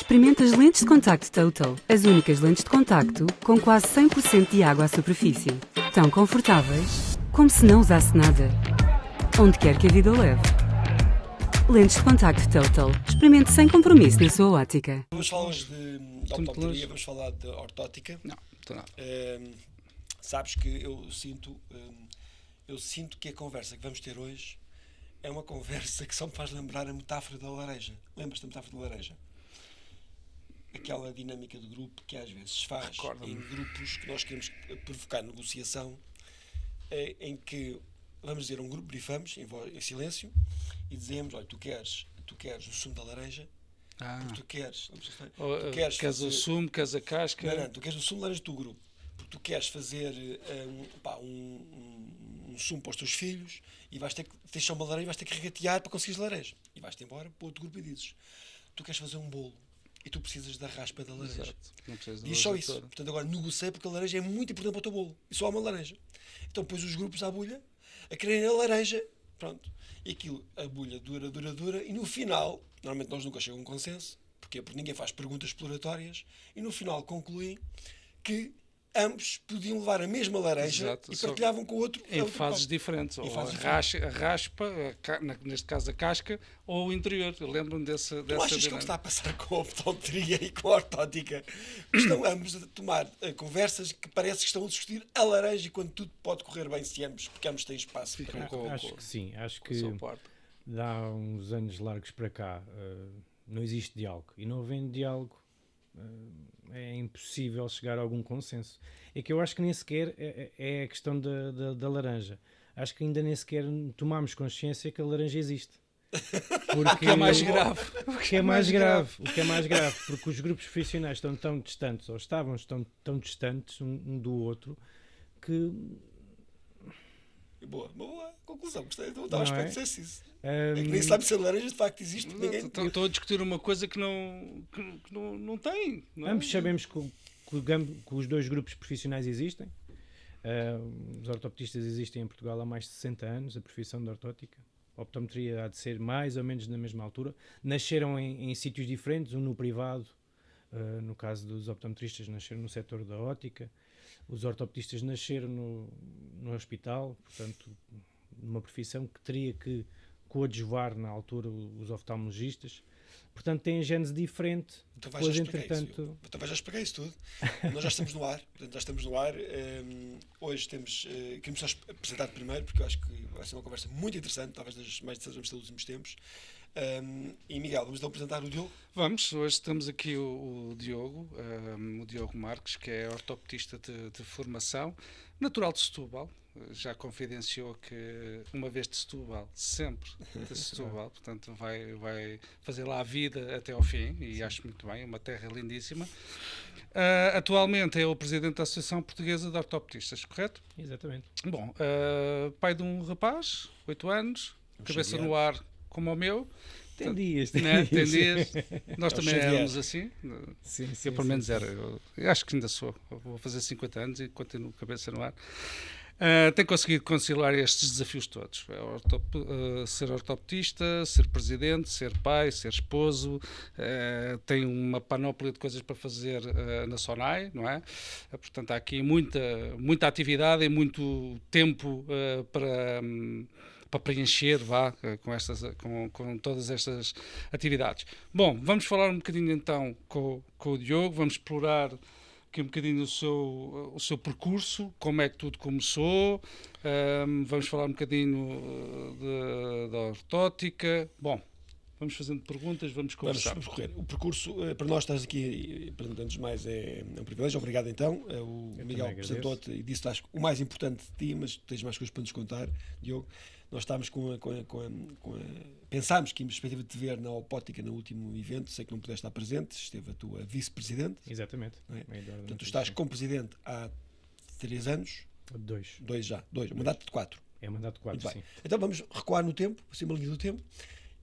Experimenta as lentes de contacto Total, as únicas lentes de contacto com quase 100% de água à superfície. Tão confortáveis, como se não usasse nada. Onde quer que a vida o leve. Lentes de contacto Total. Experimente sem compromisso na sua ótica. Vamos falar hoje de optometria, vamos falar de ortótica. Não, estou não. Sabes que eu sinto que a conversa que vamos ter hoje é uma conversa que só me faz lembrar a metáfora da lareja. Lembras-te da metáfora da lareja? Aquela dinâmica de grupo que às vezes se faz em grupos que nós queremos provocar negociação, em que vamos dizer um grupo, brifamos em silêncio e dizemos: olha, tu queres o sumo da laranja, porque tu queres queres o sumo, queres a casca. Não, tu queres o sumo da laranja do teu grupo, porque tu queres fazer um sumo para os teus filhos e vais ter que deixar uma laranja, vais ter que regatear para conseguires laranja e vais-te embora para outro grupo e dizes: tu queres fazer um bolo e tu precisas da raspa da laranja. Exato. Não precisas Diz só isso. Portanto, agora negociei porque a laranja é muito importante para o teu bolo e só há uma laranja. Então pôs os grupos à bulha a quererem a laranja, pronto, e aquilo, a bulha dura e no final, normalmente nós nunca chegamos a um consenso, porque ninguém faz perguntas exploratórias, e no final concluem que ambos podiam levar a mesma laranja. Exato, e partilhavam com o outro em fases diferentes, ou a raspa, neste caso a casca, ou o interior. Eu lembro-me dessa tu achas que é o que está a passar com a optometria e com a ortótica? Estão ambos a tomar conversas que parece que estão a discutir a laranja e quando tudo pode correr bem se ambos, porque ambos têm espaço. Acho que sim, acho que dá uns anos largos para cá não existe diálogo, e não havendo diálogo é impossível chegar a algum consenso. É que eu acho que nem sequer é a questão da laranja. Acho que ainda nem sequer tomamos consciência que a laranja existe. Porque o que é mais grave. O que é mais grave, porque os grupos profissionais estão tão distantes, ou estavam tão distantes um do outro, que... Boa conclusão, gostei. Não estava a esperar que dissesse isso. É que nem sabe se a laranja de facto existe. Estou a discutir uma coisa que não tem. Não. Ambos sabemos que os dois grupos profissionais existem. Os ortoptistas existem em Portugal há mais de 60 anos, a profissão de ortótica. A optometria há de ser mais ou menos na mesma altura. Nasceram em sítios diferentes, um no privado, no caso dos optometristas nasceram no setor da ótica. Os ortoptistas nasceram no hospital, portanto, numa profissão que teria que coadjuvar na altura os oftalmologistas. Portanto, têm gênese diferente. Então já expliquei isso tudo. Nós já estamos no ar. Hoje queremos só apresentar primeiro, porque eu acho que vai ser uma conversa muito interessante, talvez das mais interessantes dos últimos tempos. E Miguel, vamos então apresentar o Diogo? Vamos, hoje temos aqui o Diogo Marques, que é ortoptista de formação, natural de Setúbal. Já confidenciou que uma vez de Setúbal, sempre de Setúbal, portanto vai fazer lá a vida até ao fim, e acho muito bem, uma terra lindíssima. Atualmente é o presidente da Associação Portuguesa de Ortoptistas, correto? Exatamente. Bom, pai de um rapaz, 8 anos, cabeça no ar como o meu. Tem dias. Nós também éramos assim. Sim, eu pelo menos era. Eu acho que ainda sou. Vou fazer 50 anos e continuo cabeça no ar. Tem conseguido conciliar estes desafios todos. Ser ortoptista, ser presidente, ser pai, ser esposo. Tem uma panóplia de coisas para fazer na SONAI, não é? Portanto, há aqui muita atividade e muito tempo para preencher, com todas estas atividades. Bom, vamos falar um bocadinho então com o Diogo, vamos explorar aqui um bocadinho o seu percurso, como é que tudo começou, vamos falar um bocadinho da ortótica. Bom, vamos fazendo perguntas, vamos conversar. Vamos correr. O percurso, para nós estás aqui, antes de mais, é um privilégio. Obrigado então. O Miguel apresentou-te e disse que o mais importante de ti, mas tens mais coisas para nos contar, Diogo. Nós estávamos pensámos que íamos perspectiva de te ver na Opótica no último evento, sei que não pudeste estar presente, esteve a tua vice-presidente. Exatamente. É? Portanto, tu estás como presidente há 3 anos. 2, um mandato de 4. É um mandato de 4, sim. Então vamos recuar no tempo, assim uma linha do tempo.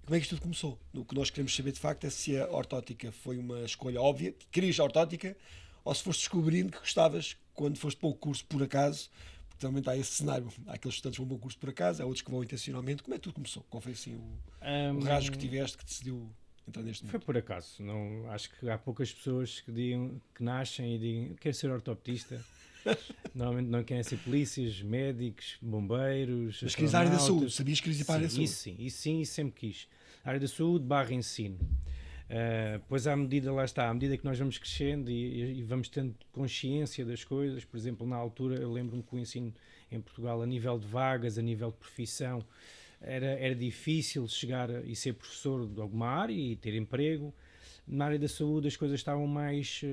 Como é que isto tudo começou? O que nós queremos saber de facto é se a ortótica foi uma escolha óbvia, que querias a ortótica, ou se foste descobrindo que gostavas quando foste para o curso por acaso. Também há esse cenário, há aqueles estudantes que vão para o curso por acaso, há outros que vão intencionalmente. Como é que tudo começou? Qual foi assim o rasgo que tiveste que decidiu entrar neste mundo? Foi por acaso. Não, acho que há poucas pessoas que nascem e digam quero ser ortopedista. Normalmente não querem ser polícias, médicos, bombeiros. Mas querias a área da astronautas. saúde, sabias que querias ir para a área da saúde? Isso sim, sempre quis. A área da saúde / ensino. Pois à medida que nós vamos crescendo e vamos tendo consciência das coisas, por exemplo, na altura eu lembro-me que o ensino em Portugal, a nível de vagas, a nível de profissão, era difícil chegar e ser professor de alguma área e ter emprego. Na área da saúde as coisas estavam mais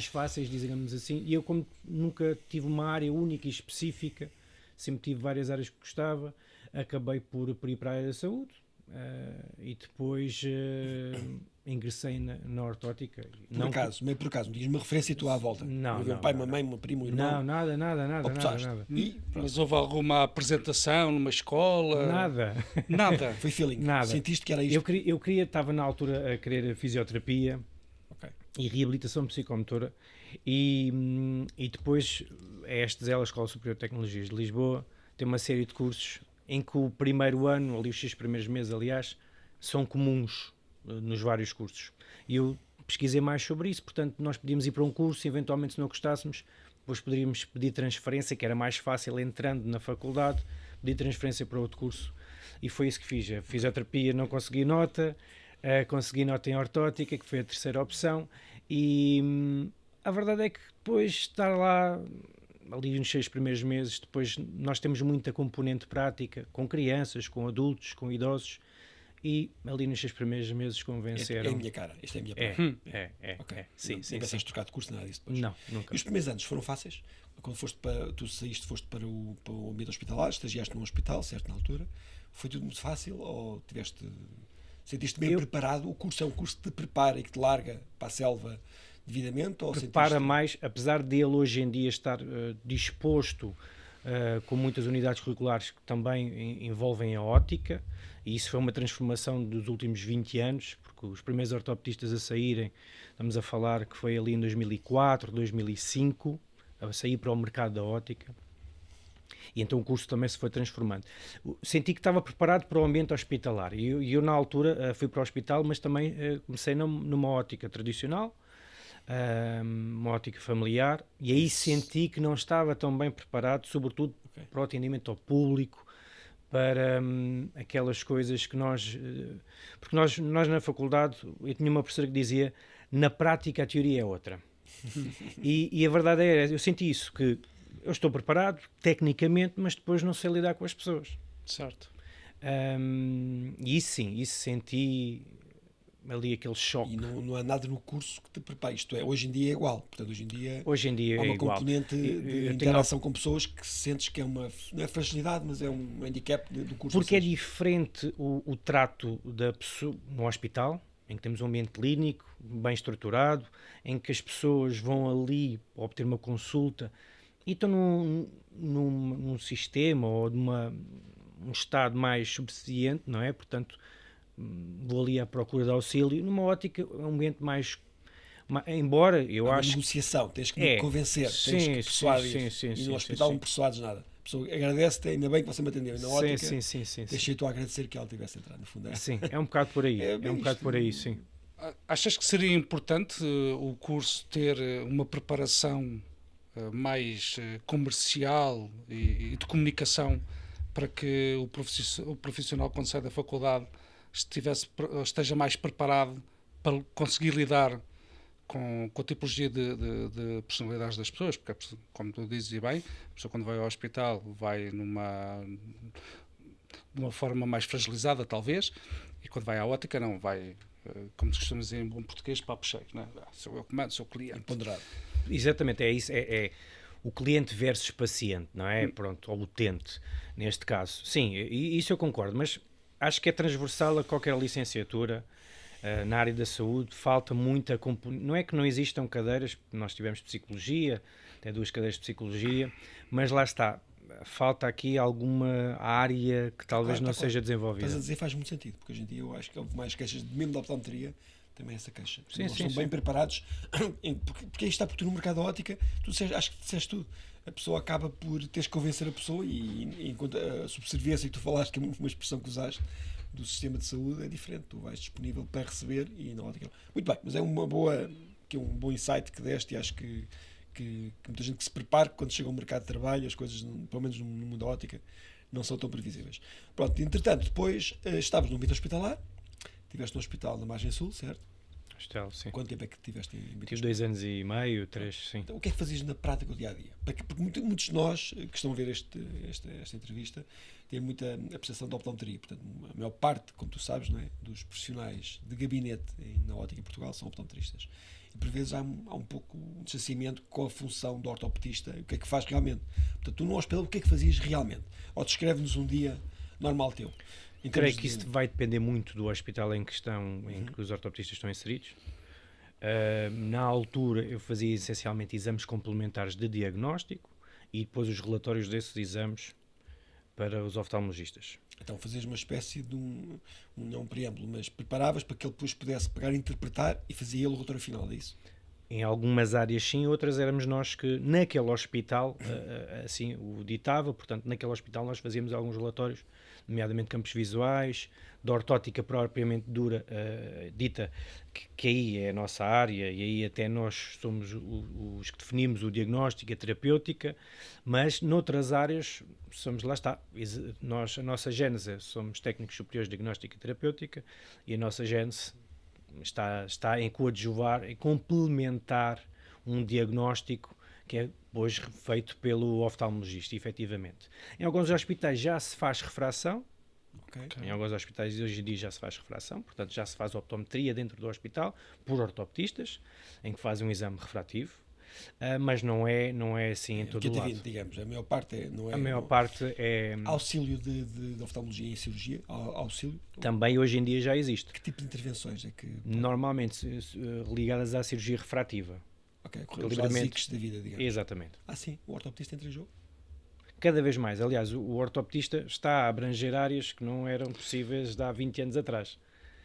fáceis, digamos assim, e eu, como nunca tive uma área única e específica, sempre tive várias áreas que gostava, acabei por ir para a área da saúde. E depois ingressei na ortótica. Meio por acaso, diz uma referência tua à volta. Não, um pai, uma mãe, uma prima, um irmão. Não, nada. Mas houve alguma apresentação numa escola? Nada. Foi feeling. Nada. Sentiste que era isto? Eu estava na altura a querer fisioterapia e reabilitação psicomotora e depois a ESTESEL, a Escola Superior de Tecnologias de Lisboa, tem uma série de cursos em que o primeiro ano, ali os 6 primeiros meses, aliás, são comuns nos vários cursos. E eu pesquisei mais sobre isso, portanto, nós podíamos ir para um curso, eventualmente, se não gostássemos, depois poderíamos pedir transferência, que era mais fácil entrando na faculdade, pedir transferência para outro curso. E foi isso que fiz. A fisioterapia não consegui nota, consegui nota em ortótica, que foi a terceira opção, e a verdade é que depois de estar lá ali nos 6 primeiros meses, depois nós temos muita componente prática, com crianças, com adultos, com idosos, e ali nos 6 primeiros meses convenceram... É a minha cara, esta é a minha cara. Okay. Sim. Não pensaste trocar de curso, nada disso depois? Não, nunca. E os primeiros anos foram fáceis? Quando foste foste para o ambiente hospitalar, estagiaste num hospital, certo, na altura, foi tudo muito fácil ou sentiste bem preparado? O curso é um curso que te prepara e que te larga para a selva devidamente? Ou prepara mais, apesar de ele hoje em dia estar disposto com muitas unidades curriculares que também envolvem a ótica, e isso foi uma transformação dos últimos 20 anos, porque os primeiros ortopedistas a saírem, estamos a falar que foi ali em 2004, 2005, a sair para o mercado da ótica, e então o curso também se foi transformando. Senti que estava preparado para o ambiente hospitalar, e eu na altura fui para o hospital, mas também comecei numa ótica tradicional, uma ótica familiar, e aí senti que não estava tão bem preparado, sobretudo para o atendimento ao público, para aquelas coisas que porque nós na faculdade, eu tinha uma professora que dizia, na prática a teoria é outra. e a verdade é, eu senti isso, que eu estou preparado tecnicamente, mas depois não sei lidar com as pessoas. Certo. E isso sim, senti ali aquele choque. E não há nada no curso que te prepare. Isto é, hoje em dia é igual. Portanto, hoje em dia há uma componente de interação com pessoas que sentes que não é fragilidade, mas é um handicap do curso. Porque é diferente o trato da pessoa no hospital, em que temos um ambiente clínico bem estruturado, em que as pessoas vão ali obter uma consulta e estão num sistema ou num estado mais subsidiente, não é? Portanto, vou ali à procura de auxílio. Numa ótica, é um ambiente mais embora eu acho... negociação, tens que me convencer, tens que persuadir. E no hospital não persuades nada. A pessoa agradece-te, ainda bem que você me atendeu. E na ótica, deixei-te a agradecer que ela tivesse entrado, no fundo. Sim, é um bocado por aí. É um bocado por aí, sim. Achas que seria importante o curso ter uma preparação mais comercial e de comunicação para que o profissional, quando sai da faculdade, esteja mais preparado para conseguir lidar com a tipologia de personalidades das pessoas? Porque, como tu dizes e bem, a pessoa quando vai ao hospital vai de uma forma mais fragilizada, talvez, e quando vai à ótica não, vai, como se costuma dizer em bom português, papo cheio, não é? Sou eu que mando, sou o cliente. Ponderado. Exatamente, é isso, é o cliente versus paciente, não é? Pronto, ou utente, neste caso. Sim, isso eu concordo, mas acho que é transversal a qualquer licenciatura na área da saúde. Falta muita... Não é que não existam cadeiras, nós tivemos psicologia, até 2 cadeiras de psicologia, mas lá está, falta aqui alguma área que talvez não seja desenvolvida. Estás a dizer, faz muito sentido, porque hoje em dia eu acho que houve mais queixas, mesmo da optometria, também essa queixa. Sim, estão bem preparados, porque aí está, porque tu no mercado da ótica, acho que disseste tudo. A pessoa acaba por teres que convencer a pessoa e enquanto a subserviência que tu falaste, que é uma expressão que usaste, do sistema de saúde é diferente. Tu vais disponível para receber e na ótica. Muito bem, mas é um bom insight que deste e acho que muita gente que se prepare quando chega ao mercado de trabalho, as coisas, pelo menos no mundo da ótica, não são tão previsíveis. Pronto, entretanto, depois estavas num ambiente hospitalar, estiveste no hospital na Margem Sul, certo? Hospital, sim. Quanto tempo é que tiveste em ambiente? Tive 2 anos e meio, 3, sim. Então, o que é que fazias na prática do dia-a-dia? Porque muitos de nós que estão a ver esta entrevista têm muita a percepção da optometria. Portanto, a maior parte, como tu sabes, não é, dos profissionais de gabinete na ótica em Portugal são optometristas. E por vezes há um pouco um distanciamento com a função do ortopedista, o que é que faz realmente. Portanto, tu no hospital, o que é que fazias realmente? Ou descreve-nos um dia normal teu. Creio que isso vai depender muito do hospital em questão, em que os ortopedistas estão inseridos. Na altura eu fazia essencialmente exames complementares de diagnóstico e depois os relatórios desses exames para os oftalmologistas. Então fazias uma espécie de não um preâmbulo, mas preparavas para que ele depois pudesse pegar e interpretar e fazia ele o relatório final, é isso? Em algumas áreas sim, outras éramos nós que naquele hospital assim o ditava, portanto naquele hospital nós fazíamos alguns relatórios, nomeadamente campos visuais, da ortótica propriamente dita, que aí é a nossa área e aí até nós somos os que definimos o diagnóstico e a terapêutica, mas noutras áreas somos, lá está, a nossa gênese somos técnicos superiores de diagnóstico e terapêutica e a nossa gênese está em coadjuvar, em complementar um diagnóstico que é hoje feito pelo oftalmologista, efetivamente. Em alguns hospitais já se faz refração, em alguns hospitais hoje em dia já se faz refração, portanto já se faz optometria dentro do hospital por ortopedistas, em que fazem um exame refrativo, mas não é assim em todo o lado. Digamos, a maior parte não é... A maior parte é... Auxílio de oftalmologia e cirurgia? Auxílio? Também hoje em dia já existe. Que tipo de intervenções é que... Normalmente ligadas à cirurgia refrativa. Ok, os LASIKs da vida, digamos. Exatamente. Sim, o ortopedista entra em jogo? Cada vez mais. Aliás, o ortopedista está a abranger áreas que não eram possíveis de há 20 anos atrás.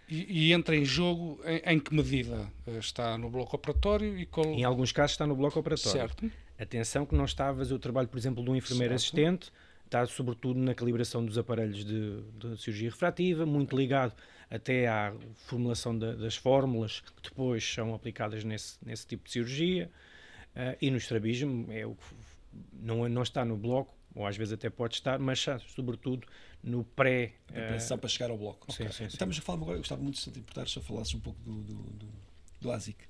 E entra em jogo em que medida? Está no bloco operatório e qual... Em alguns casos está no bloco operatório. Certo. Atenção que não está a fazer o trabalho, por exemplo, de um enfermeiro assistente, está sobretudo na calibração dos aparelhos de cirurgia refrativa, muito ligado até à formulação das fórmulas que depois são aplicadas nesse tipo de cirurgia, e no estrabismo não está no bloco, ou às vezes até pode estar, mas está sobretudo no pré... Preparação para chegar ao bloco. Sim, sim. Estamos a falar agora, eu gostava muito de te importar se eu falasses um pouco do LASIK.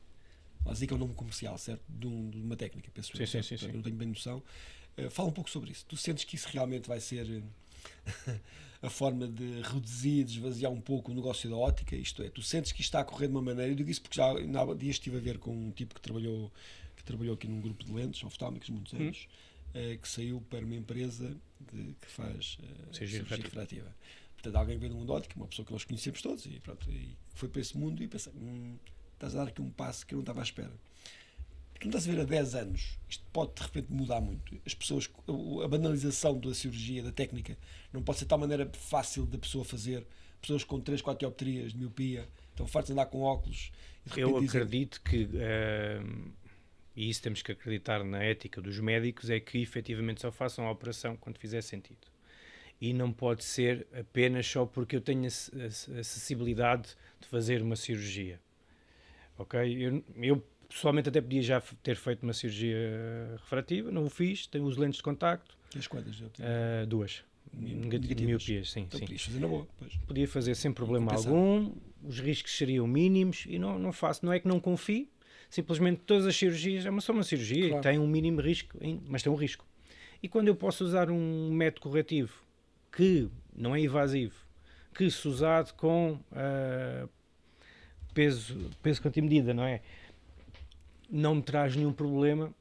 O LASIK é um nome comercial, certo? De uma técnica, penso eu. Sim. Eu não tenho bem noção. Fala um pouco sobre isso. Tu sentes que isso realmente vai ser a forma de reduzir, de esvaziar um pouco o negócio da ótica? Isto é, tu sentes que isto está a correr de uma maneira, eu digo isso porque já há dias estive a ver com um tipo que trabalhou aqui num grupo de lentes oftálmicos, muitos anos, que saiu para uma empresa que faz cirurgia refrativa. Portanto, alguém veio do mundo óptico, uma pessoa que nós conhecemos todos, e foi para esse mundo e pensei, estás a dar aqui um passo que eu não estava à espera. Tu não estás a ver há 10 anos, isto pode de repente mudar muito. As pessoas, a banalização da cirurgia, da técnica, não pode ser de tal maneira fácil da pessoa fazer. Pessoas com 3, 4 dioptrias de miopia, estão fartos de andar com óculos. E de repente acredito que, e isso temos que acreditar na ética dos médicos, é que efetivamente só façam a operação quando fizer sentido. E não pode ser apenas só porque eu tenho a acessibilidade de fazer uma cirurgia. Ok? Eu pessoalmente até podia já ter feito uma cirurgia refrativa, não o fiz, tenho os lentes de contacto. Tens quantas? 2. Miopias, sim. Então podias fazer na boa. Pois. Podia fazer sem problema algum, os riscos seriam mínimos e não faço. Não é que não confie, simplesmente todas as cirurgias, é só uma cirurgia, claro, e tem um mínimo risco, mas tem um risco. E quando eu posso usar um método corretivo que não é invasivo, que se usado com peso contra-medida, não é? Não me traz nenhum problema,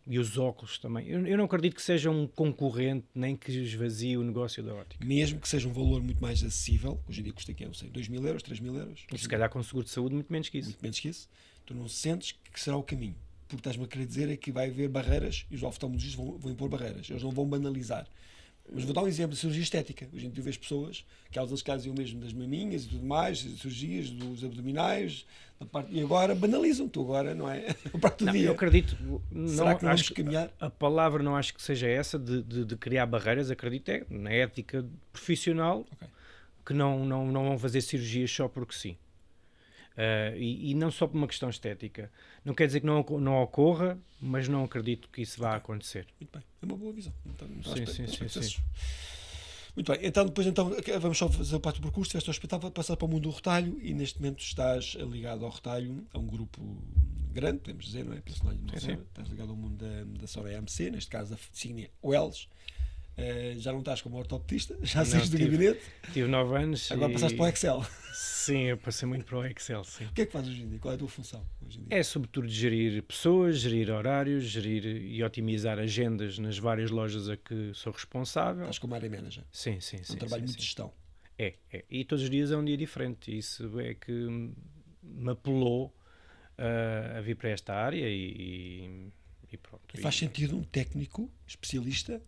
e os óculos também. Eu não acredito que seja um concorrente, nem que esvazie o negócio da ótica. Mesmo que seja um valor muito mais acessível, hoje em dia custa, não sei, 2.000 euros, 3.000 euros. E se calhar com seguro de saúde muito menos que isso. Muito menos que isso. Tu não sentes que será o caminho. Porque estás-me a querer dizer é que vai haver barreiras, e os oftalmologistas vão impor barreiras. Eles não vão banalizar. Mas vou dar um exemplo de cirurgia estética. Hoje em dia tu vês pessoas que há uns casos iam mesmo das maminhas e tudo mais, cirurgias dos abdominais, e agora banalizam. Tu agora, não é? Não, eu acredito. Será que não vamos caminhar? A palavra não acho que seja essa de criar barreiras. Acredito na ética profissional. Okay. que não vão fazer cirurgias só porque sim. E não só por uma questão estética. Não quer dizer que não ocorra, mas não acredito que isso vá acontecer. Muito bem, é uma boa visão. Então, Sim. Muito bem, então vamos só fazer parte do percurso. Estiveste ao hospital, vai passar para o mundo do retalho e neste momento estás ligado ao retalho, a um grupo grande, podemos dizer, não é? Estás ligado ao mundo da Soraya AMC, neste caso a Signia Wells. Já não estás como ortopedista, já saíste do gabinete. Tive 9 anos. Agora passaste para o Excel. Sim, eu passei muito para o Excel, sim. O que é que fazes hoje em dia? Qual é a tua função hoje em dia? É sobretudo gerir pessoas, gerir horários, gerir e otimizar agendas nas várias lojas a que sou responsável. Estás como área manager. Sim. Um trabalho muito de gestão. É. E todos os dias é um dia diferente. Isso é que me apelou a vir para esta área e pronto. E faz sentido um técnico especialista?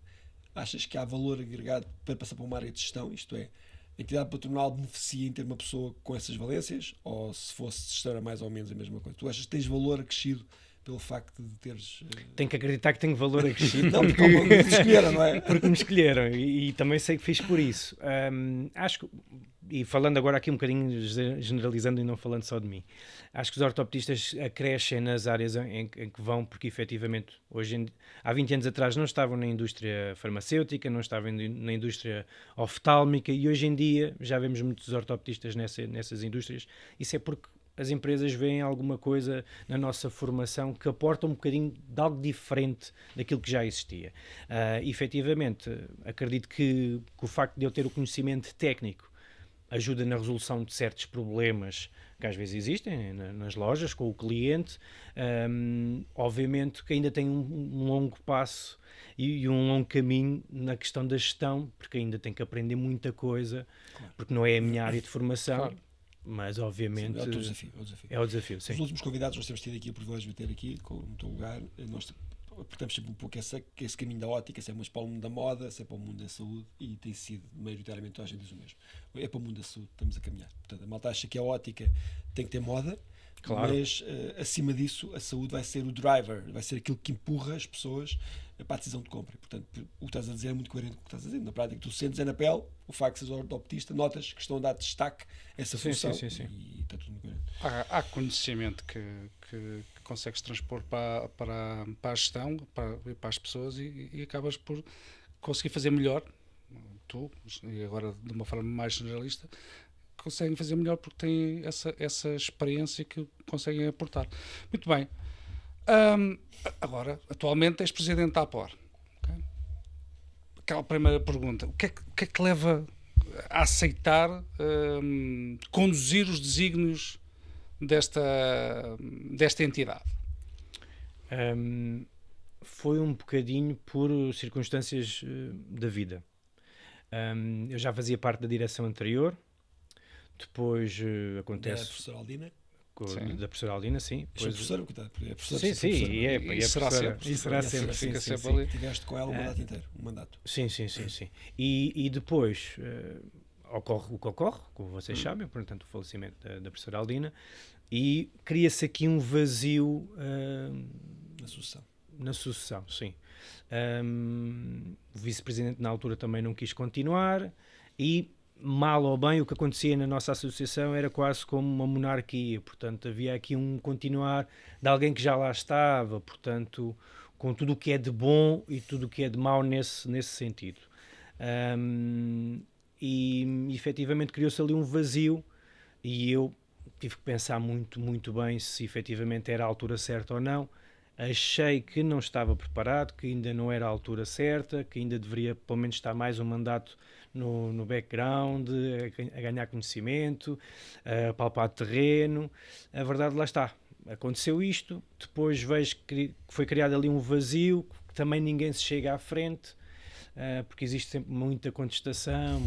Achas que há valor agregado para passar para uma área de gestão? Isto é, a entidade patronal beneficia em ter uma pessoa com essas valências? Ou se fosse gestão era mais ou menos a mesma coisa? Tu achas que tens valor acrescido pelo facto de teres... Tenho que acreditar que tenho valor acrescido. Não, porque me escolheram, não é? Porque me escolheram e também sei que fiz por isso. Acho que, e falando agora aqui um bocadinho, generalizando e não falando só de mim, acho que os ortopedistas crescem nas áreas em que vão, porque efetivamente há 20 anos atrás não estavam na indústria farmacêutica, não estavam na indústria oftálmica e hoje em dia já vemos muitos ortopedistas nessas indústrias. Isso é porque as empresas veem alguma coisa na nossa formação que aporta um bocadinho de algo diferente daquilo que já existia. Efetivamente, acredito que o facto de eu ter o conhecimento técnico ajuda na resolução de certos problemas que às vezes existem nas lojas, com o cliente. Obviamente que ainda tem um longo passo e um longo caminho na questão da gestão, porque ainda tenho que aprender muita coisa, claro. Porque não é a minha área de formação. Claro. Mas obviamente sim, é o desafio. Sim. Os últimos convidados nós temos tido aqui o privilégio de ter aqui no teu lugar, nós apertamos sempre um pouco esse caminho da ótica, se é mais para o mundo da moda, se é para o mundo da saúde, e tem sido maioritariamente a gente diz o mesmo, é para o mundo da saúde, estamos a caminhar. Portanto, a malta acha que a ótica tem que ter moda, claro. Mas acima disso a saúde vai ser o driver, vai ser aquilo que empurra as pessoas para a decisão de compra. Portanto, o que estás a dizer é muito coerente com o que estás a dizer. Na prática, tu sentes na pele, o facto de seres ortopedista, notas que estão a dar destaque a essa função. Sim. E está tudo muito coerente. Há conhecimento que consegues transpor para a gestão, para as pessoas e acabas por conseguir fazer melhor. Tu, e agora de uma forma mais generalista, conseguem fazer melhor porque têm essa experiência que conseguem aportar. Muito bem. Agora, atualmente és presidente da APOR. Okay? Aquela primeira pergunta. O que é que leva a aceitar conduzir os desígnios desta entidade? Foi um bocadinho por circunstâncias da vida. Eu já fazia parte da direção anterior. Depois acontece... Da professora Aldina? Da professora Aldina, sim. Depois... professora, é professora. Sim, e será sempre. E será sempre. Sim. Tiveste com ela um mandato inteiro. Sim. E depois ocorre o que ocorre, como vocês sabem, portanto, o falecimento da professora Aldina, e cria-se aqui um vazio na sucessão, sim. O vice-presidente na altura também não quis continuar e mal ou bem, o que acontecia na nossa associação era quase como uma monarquia, portanto havia aqui um continuar de alguém que já lá estava, portanto com tudo o que é de bom e tudo o que é de mau nesse sentido. E efetivamente criou-se ali um vazio e eu tive que pensar muito bem se efetivamente era a altura certa ou não. Achei que não estava preparado, que ainda não era a altura certa, que ainda deveria pelo menos estar mais um mandato no background, a ganhar conhecimento, a palpar terreno. A verdade, lá está. Aconteceu isto, depois vejo que foi criado ali um vazio, que também ninguém se chega à frente, porque existe sempre muita contestação,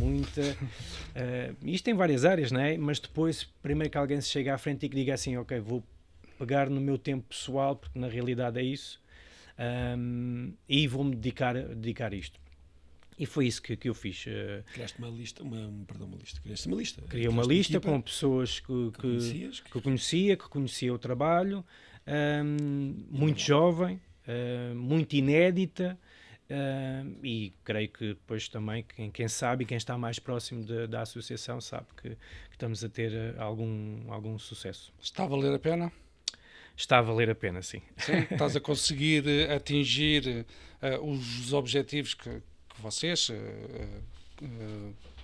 isto em várias áreas, não é? Mas depois, primeiro que alguém se chega à frente e que diga assim, ok, vou pegar no meu tempo pessoal, porque na realidade é isso, e vou-me dedicar a isto. E foi isso que eu fiz. Criaste uma lista. Criei uma lista com pessoas que conhecia, que conhecia o trabalho, muito jovem, muito inédita, E creio que depois também quem sabe e quem está mais próximo da associação sabe que estamos a ter algum sucesso. Está a valer a pena? Está a valer a pena, sim. Sim, estás a conseguir atingir os objetivos que vocês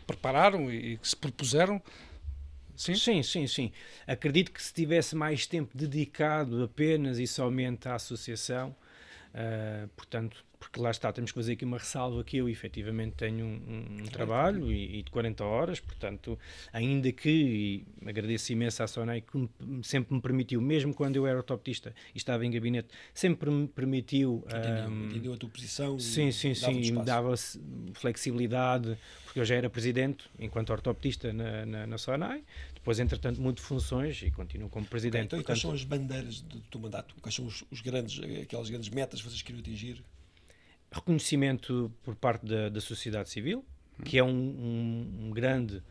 prepararam e que se propuseram? Sim? Sim. Acredito que se tivesse mais tempo dedicado apenas e somente à associação, portanto, porque lá está, temos que fazer aqui uma ressalva que eu efetivamente tenho um trabalho e de 40 horas, portanto, ainda que, e agradeço imenso à Sonai que sempre me permitiu, mesmo quando eu era ortoptista e estava em gabinete, sempre me permitiu... Entendeu a tua posição? Sim, e me dava flexibilidade, porque eu já era presidente enquanto ortoptista na Sonai, depois entretanto mudo de funções e continuo como presidente. Então, quais são as bandeiras do teu mandato? Quais são aquelas grandes metas que vocês queriam atingir? Reconhecimento por parte da sociedade civil, que é um grande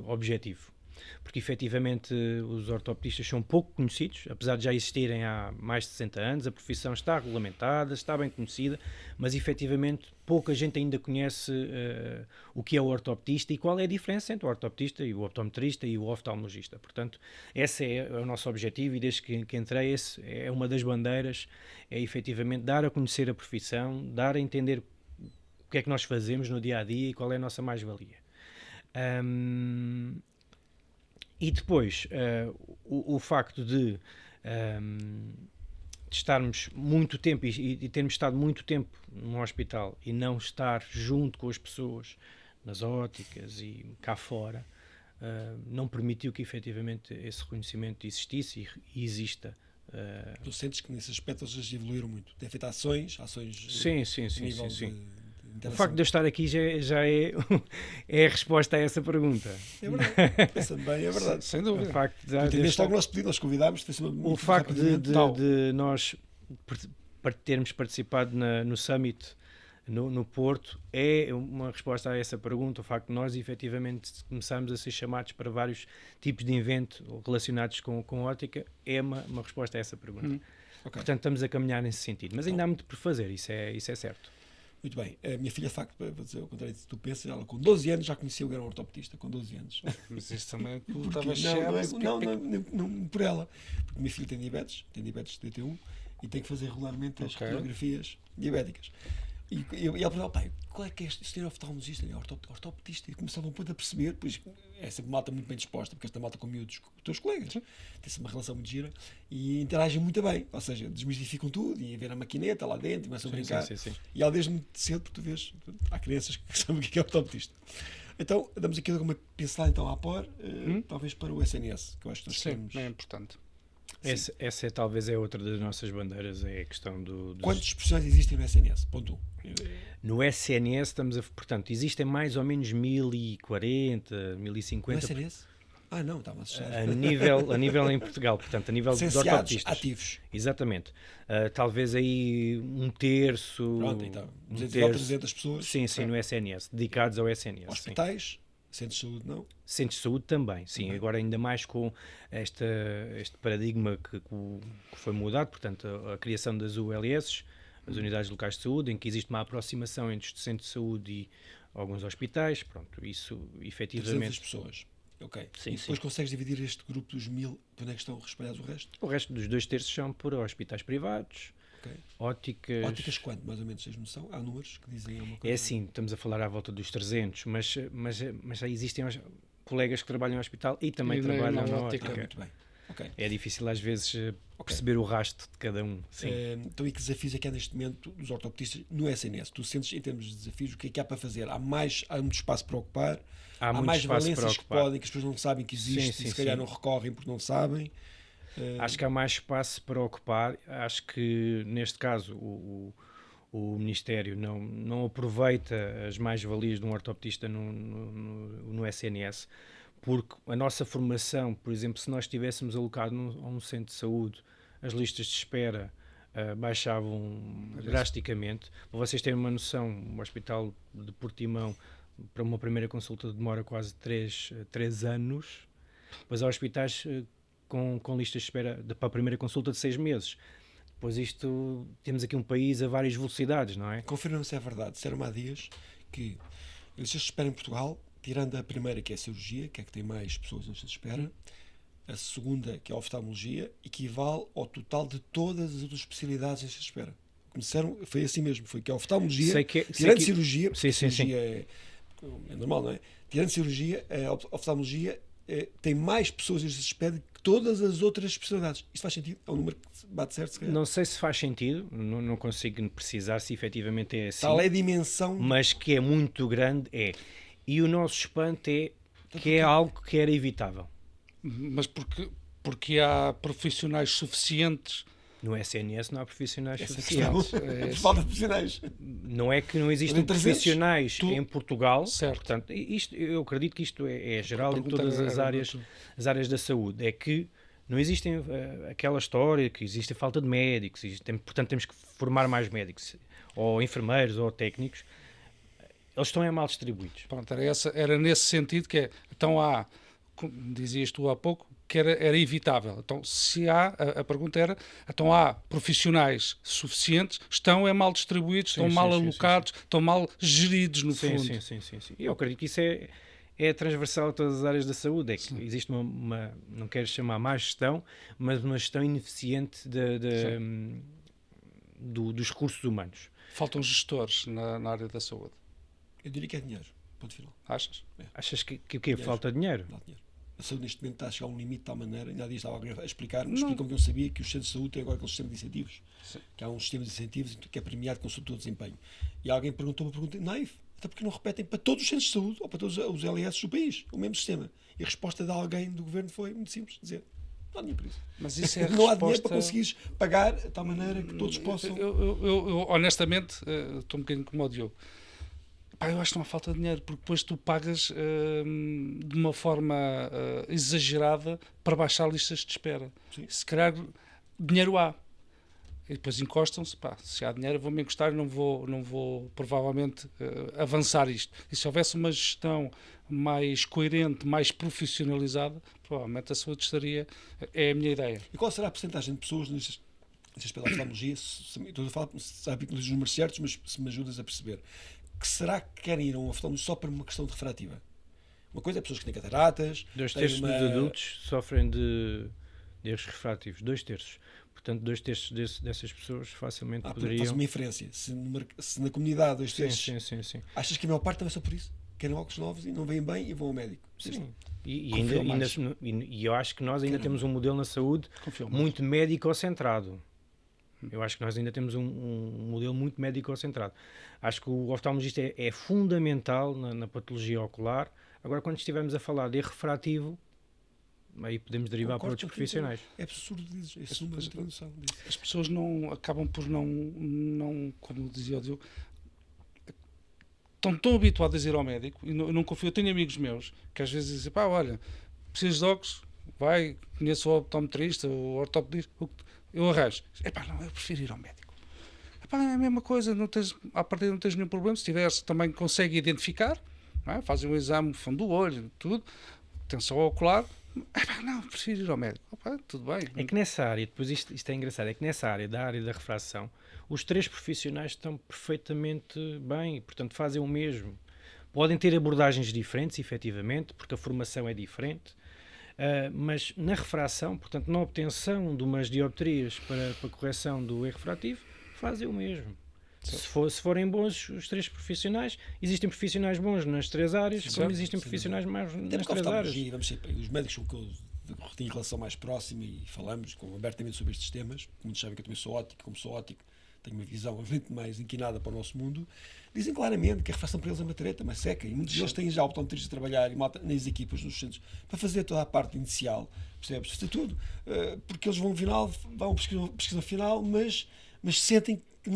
objetivo, porque efetivamente os ortopedistas são pouco conhecidos, apesar de já existirem há mais de 60 anos, a profissão está regulamentada, está bem conhecida, mas efetivamente pouca gente ainda conhece o que é o ortopedista e qual é a diferença entre o ortopedista e o optometrista e o oftalmologista. Portanto, esse é o nosso objetivo e desde que entrei, esse é uma das bandeiras, é efetivamente dar a conhecer a profissão, dar a entender o que é que nós fazemos no dia-a-dia e qual é a nossa mais-valia. E depois, o facto de estarmos muito tempo e termos estado muito tempo num hospital e não estar junto com as pessoas nas óticas e cá fora, não permitiu que efetivamente esse reconhecimento existisse e exista. Tu sentes que nesse aspecto eles evoluíram muito? Tem feito ações sim. nível de O facto de eu estar aqui já é a resposta a essa pergunta. É verdade, pensando bem, é verdade. Sem dúvida. O facto de Entendeste logo o nosso pedido, nós convidámos. O facto de nós termos participado no Summit no Porto é uma resposta a essa pergunta. O facto de nós efetivamente começarmos a ser chamados para vários tipos de eventos relacionados com ótica é uma resposta a essa pergunta. Okay. Portanto, estamos a caminhar nesse sentido. Mas ainda há muito por fazer, isso é certo. Muito bem. A minha filha, de facto, para dizer o contrário do que tu pensas, ela com 12 anos já conhecia o que era um ortopedista, com 12 anos. Mas isso também não por ela. Porque a minha filha tem diabetes de T1 e tem que fazer regularmente as radiografias diabéticas. E ela perguntou, pai, qual é que é este senhor oftalmologista? Ele é ortopedista. E começava um pouco a perceber, pois é sempre malta muito bem disposta, porque esta malta com miúdos, com os teus colegas, tem-se uma relação muito gira e interagem muito bem. Ou seja, desmistificam tudo e a ver a maquineta lá dentro, começam a brincar. Sim. E ela desde muito cedo, porque tu vês, há crianças que sabem o que é ortopedista. Então, damos aqui alguma pincelada então à POR, talvez para o SNS, que eu acho que nós temos. É importante. Essa talvez é outra das nossas bandeiras, é a questão Quantos profissionais existem no SNS? Ponto 1. No SNS portanto, existem mais ou menos 1040, 1050. No SNS? Não, estava a a nível em Portugal, portanto, a nível dos ortopedistas. Ativos. Exatamente. Talvez aí um terço. Pronto, então, 300 pessoas. Sim, no SNS, dedicados ao SNS. Hospitais? Centros de saúde, não? Centros de saúde também, sim. Também. Agora ainda mais com este paradigma que foi mudado, portanto, a criação das ULS, as Unidades Locais de Saúde, em que existe uma aproximação entre os centros de saúde e alguns hospitais, pronto, isso efetivamente... 300 pessoas, ok. Sim, e depois consegues dividir este grupo dos 1000, para onde é que estão espalhados o resto? O resto dos 2/3 são por hospitais privados, óticas... Óticas quanto, mais ou menos, tens noção? Há números que dizem alguma coisa? É assim, estamos a falar à volta dos 300, mas já existem colegas que trabalham no hospital e também trabalham na ótica. Muito bem. Okay. É difícil às vezes perceber o rastro de cada um. Sim. Então, e que desafios é que há neste momento dos ortopedistas no SNS? Tu sentes, em termos de desafios, o que é que há para fazer? Há muito espaço para ocupar? Há mais valências que podem, que as pessoas não sabem que existe e se calhar não recorrem porque não sabem? Acho que há mais espaço para ocupar. Acho que, neste caso, o Ministério não aproveita as mais-valias de um ortopedista no SNS, porque a nossa formação, por exemplo, se nós estivéssemos alocado a um centro de saúde, as listas de espera baixavam drasticamente. Para vocês terem uma noção, o Hospital de Portimão, para uma primeira consulta, demora quase 3 anos, mas há hospitais com listas de espera para a primeira consulta de 6 meses. depois isto, temos aqui um país a várias velocidades, não é? Confirma-me se é verdade. Disseram-me há dias que eles se esperam em Portugal, tirando a primeira, que é a cirurgia, que é que tem mais pessoas em lista de espera, a segunda, que é a oftalmologia, equivale ao total de todas as outras especialidades em lista de espera. Começaram, foi assim mesmo, foi que a oftalmologia, tirando cirurgia, porque cirurgia é normal, não é? Tirando cirurgia, a oftalmologia tem mais pessoas em lista de espera que todas as outras especialidades. Isto faz sentido? É um número que bate certo, se calhar? Não sei se faz sentido, não consigo precisar se efetivamente é assim. Tal é a dimensão. Mas que é muito grande, é. E o nosso espanto é que é algo que era evitável. Mas porque há profissionais suficientes. No SNS não há profissionais Essa suficientes. falta de profissionais. Não é que não existem profissionais em Portugal. Certo. Portanto, eu acredito que isto é geral em todas as áreas da saúde. É que não existem aquela história que existe a falta de médicos, portanto temos que formar mais médicos, ou enfermeiros, ou técnicos. Eles estão mal distribuídos. Pronto, era nesse sentido que então há, como dizias tu há pouco, que era evitável. Então, se há, a pergunta era, então há profissionais suficientes, estão mal distribuídos, estão mal alocados, estão mal geridos no fundo. Sim. Eu acredito que isso é transversal a todas as áreas da saúde. É que existe uma, não quero chamar má gestão, mas uma gestão ineficiente dos recursos humanos. Faltam gestores na área da saúde. Eu diria que é dinheiro. Ponto final. Achas? Achas que o quê? Falta dinheiro? Não há dinheiro. A saúde neste momento está a chegar a um limite de tal maneira, ainda há dias estava alguém a explicar-me, explicam que eu sabia que os centros de saúde têm agora aquele sistema de incentivos. Sim. Que há um sistema de incentivos que é premiado com o desempenho. E alguém perguntou uma pergunta naiva, até porque não repetem para todos os centros de saúde ou para todos os LS do país o mesmo sistema. E a resposta de alguém do governo foi muito simples, dizer: não há dinheiro para isso. Mas isso é não há dinheiro para conseguires pagar de tal maneira que todos possam. Eu honestamente, estou um bocadinho como o Diogo. Eu acho que não há falta de dinheiro, porque depois tu pagas de uma forma exagerada para baixar listas de espera. Sim. Se calhar dinheiro há. E depois encostam-se, se há dinheiro vou-me encostar e não vou provavelmente avançar isto. E se houvesse uma gestão mais coerente, mais profissionalizada, provavelmente a saúde estaria, é a minha ideia. E qual será a porcentagem de pessoas nestes pela oftalmologia? Estou a falar, sabe que não os números certos, mas se me ajudas a perceber. Que será que querem ir a um oftalmologista só por uma questão de refrativa? Uma coisa é pessoas que têm cataratas. 2/3 dos adultos sofrem de erros refrativos. 2/3. Portanto, 2/3 dessas pessoas facilmente poderiam... Faz uma inferência. Se na comunidade 2/3... Sim. Achas que a maior parte também é só por isso? Querem óculos novos e não veem bem e vão ao médico? Sim. E eu acho que nós ainda temos um modelo na saúde muito médico-centrado. Eu acho que nós ainda temos um modelo muito médico-centrado. Acho que o oftalmologista é fundamental na patologia ocular. Agora, quando estivermos a falar de erro refrativo, aí podemos derivar para outros profissionais. É absurdo esse número de introdução. As pessoas acabam por não, como dizia o Diogo, estão tão habituadas a ir ao médico, e não confio. Eu tenho amigos meus que às vezes dizem: olha, precisas de óculos? Vai, conheço o optometrista, o ortopedista, eu arranjo. Eu prefiro ir ao médico. É a mesma coisa, à partida não tens nenhum problema. Se tiveres, também consegue identificar, fazem um exame fundo do olho, tudo, tensão ocular. Prefiro ir ao médico. Tudo bem. É que nessa área, depois isto é engraçado, é que nessa área da refração, os 3 profissionais estão perfeitamente bem, portanto fazem o mesmo. Podem ter abordagens diferentes, efetivamente, porque a formação é diferente. Mas na refração, portanto na obtenção de umas dioptrias para a correção do erro refrativo, fazem o mesmo. Se forem bons os 3 profissionais, existem profissionais bons nas 3 áreas, como existem profissionais mais nas 3 áreas. Os médicos com que eu tenho relação mais próxima e falamos abertamente sobre estes temas, muitos sabem que eu também sou óptico, como sou óptico, tenho uma visão obviamente mais inclinada para o nosso mundo, dizem claramente que a refração para eles é uma treta, uma seca, e muitos deles têm já optometristas a trabalhar nas equipas, nos centros, para fazer toda a parte inicial, percebes? Fazer tudo, porque eles vão no final, vão pesquisa final, mas sentem que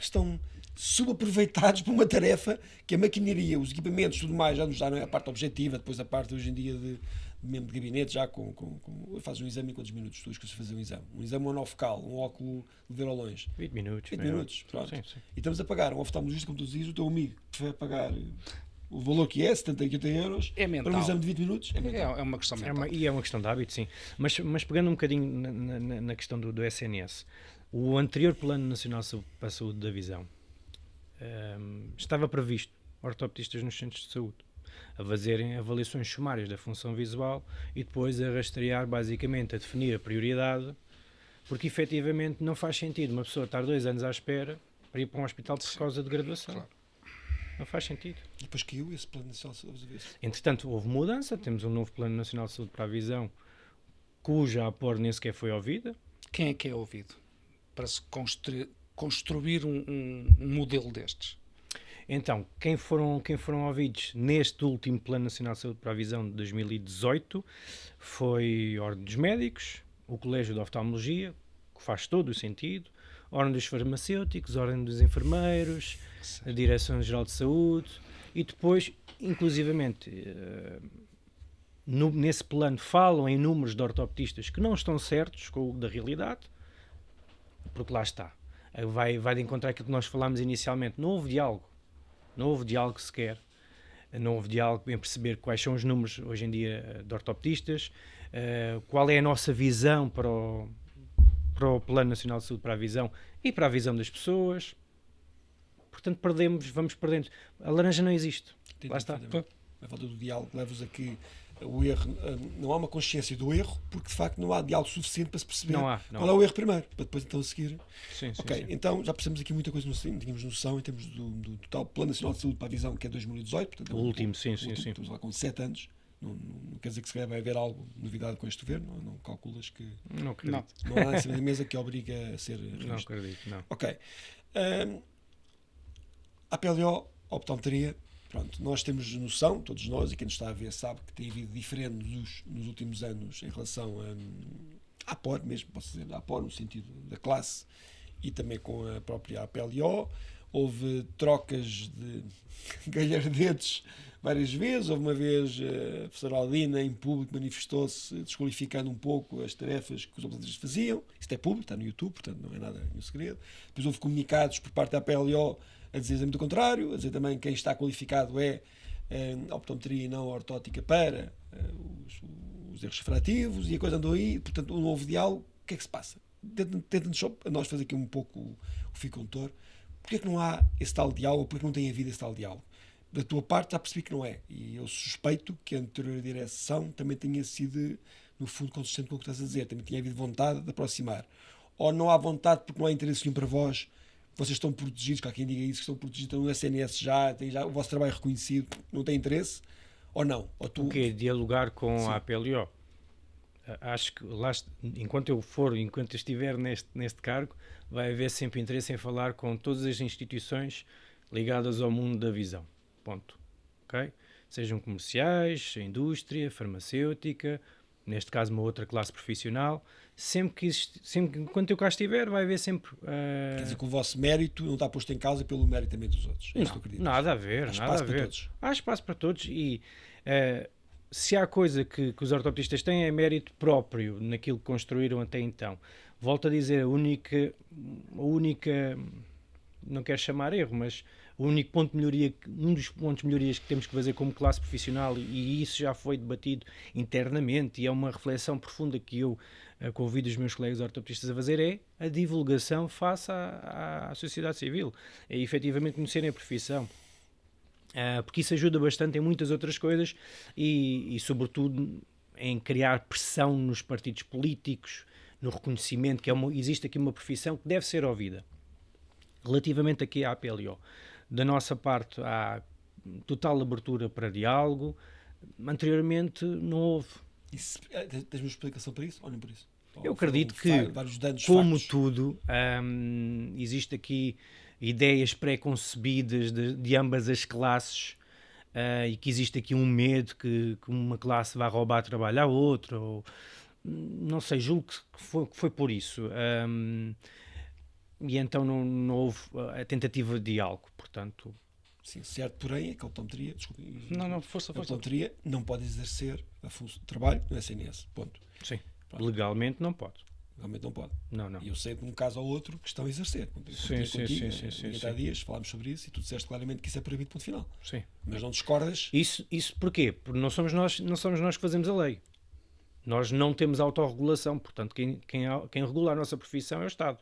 estão subaproveitados por uma tarefa que a maquinaria, os equipamentos, tudo mais, já nos dá, não é a parte objetiva, depois a parte hoje em dia mesmo de gabinete, já fazes um exame em quantos minutos? Tu escolhes fazer um exame monofocal, um óculo de ver ao longe. 20 minutos. 20 minutos, pronto. Sim. E estamos a pagar um oftalmologista, como tu dizes, o teu amigo, que vai pagar o valor que é, 70, 80 euros, para um exame de 20 minutos. É uma questão mental. E é uma questão de hábito, sim. Mas pegando um bocadinho na questão do SNS, O anterior Plano Nacional para a Saúde da Visão estava previsto ortoptistas nos centros de saúde a fazerem avaliações sumárias da função visual e depois a rastrear, basicamente, a definir a prioridade, porque efetivamente não faz sentido uma pessoa estar 2 anos à espera para ir para um hospital por causa de graduação. Claro. Não faz sentido. E depois caiu esse Plano Nacional de Saúde. Entretanto, houve mudança, temos um novo Plano Nacional de Saúde para a Visão, cuja apoio nem sequer foi ouvida. Quem é que é ouvido para se construir um modelo destes? Então, quem foram ouvidos neste último Plano Nacional de Saúde para a Visão de 2018 foi a Ordem dos Médicos, o Colégio de Oftalmologia, que faz todo o sentido, a Ordem dos Farmacêuticos, a Ordem dos Enfermeiros, a Direção-Geral de Saúde e depois, inclusivamente, nesse plano falam em números de ortoptistas que não estão certos com o da realidade, porque lá está. Vai de encontrar aquilo que nós falámos inicialmente. Não houve diálogo sequer. Não houve diálogo em perceber quais são os números hoje em dia de ortoptistas, qual é a nossa visão para o Plano Nacional de Saúde para a Visão e para a visão das pessoas. Portanto, vamos perdendo. A laranja não existe. Lá está. A falta do diálogo leva-vos a que o erro, não há uma consciência do erro, porque de facto não há diálogo suficiente para se perceber qual é o erro primeiro, para depois então seguir. Sim, então já percebemos aqui muita coisa, tínhamos noção em termos do tal Plano Nacional de Saúde para a Visão, que é 2018, portanto, o último, sim. Estamos lá com 7 anos, não quer dizer que se calhar vai haver algo novidade com este governo, não calculas que... Não acredito. Não há nada em cima da mesa que obriga a ser revisto. Não acredito, não. Ok. A PLO, a optometria, pronto, nós temos noção, todos nós, e quem nos está a ver sabe que tem havido diferentes nos últimos anos em relação à APOR, mesmo, posso dizer, à APOR no sentido da classe, e também com a própria APLO. Houve trocas de galhardetes várias vezes. Houve uma vez a professora Aldina, em público, manifestou-se desqualificando um pouco as tarefas que os optometristas faziam. Isto é público, está no YouTube, portanto não é nada nenhum segredo. Depois houve comunicados por parte da APLO a dizer exatamente o contrário, a dizer também que quem está qualificado é a optometria e não a ortótica para os erros refrativos, e a coisa andou aí. Portanto, um novo diálogo. O que é que se passa? Tenta-nos só a nós fazer aqui um pouco o fio condutor. Porquê é que não há esse tal diálogo? Porquê é que não tem havido esse tal diálogo? Da tua parte já percebi que não é, e eu suspeito que a anterior direção também tenha sido, no fundo, consistente com o que estás a dizer, também tinha havido vontade de aproximar. Ou não há vontade porque não há interesse nenhum para vós, vocês estão protegidos, que há quem diga isso, que estão protegidos, estão no SNS já, tem já o vosso trabalho reconhecido, não tem interesse, ou não? Ou tu... O quê? Dialogar com a APLO? Acho que lá, enquanto eu estiver neste cargo, vai haver sempre interesse em falar com todas as instituições ligadas ao mundo da visão. Ponto. Okay? Sejam comerciais, a indústria, farmacêutica, neste caso uma outra classe profissional. Sempre enquanto eu cá estiver, vai haver sempre... Quer dizer que o vosso mérito não está posto em causa pelo mérito também dos outros. É não, nada a ver. Há espaço para todos. Há espaço para todos e... se há coisa que os ortoptistas têm é mérito próprio naquilo que construíram até então. Volto a dizer, a única, não quero chamar erro, mas o único ponto de melhoria, um dos pontos de melhorias que temos que fazer como classe profissional, e isso já foi debatido internamente, e é uma reflexão profunda que eu convido os meus colegas ortoptistas a fazer, é a divulgação face à sociedade civil. É efetivamente conhecerem a profissão. Porque isso ajuda bastante em muitas outras coisas e sobretudo em criar pressão nos partidos políticos, no reconhecimento que existe aqui uma profissão que deve ser ouvida. Relativamente aqui à APLO, da nossa parte há total abertura para diálogo. Anteriormente não houve. Tens uma explicação para isso ou nem por isso? Eu acredito que, como tudo, existe aqui ideias pré-concebidas de ambas as classes, e que existe aqui um medo que uma classe vai roubar trabalho à outra, ou não sei, julgo que foi por isso. E então não houve a tentativa de diálogo, portanto... Sim, certo, porém, é que a optometria, desculpe, força. A optometria não pode exercer a função de trabalho no SNS, ponto. Sim, pronto. Legalmente não pode. Realmente não pode. Não. E eu sei de um caso ou outro que estão a exercer. Sim. Há dias falámos sobre isso e tu disseste claramente que isso é proibido, ponto final. Sim. Mas não discordas. Isso porquê? Porque não somos nós que fazemos a lei. Nós não temos autorregulação, portanto quem regula a nossa profissão é o Estado.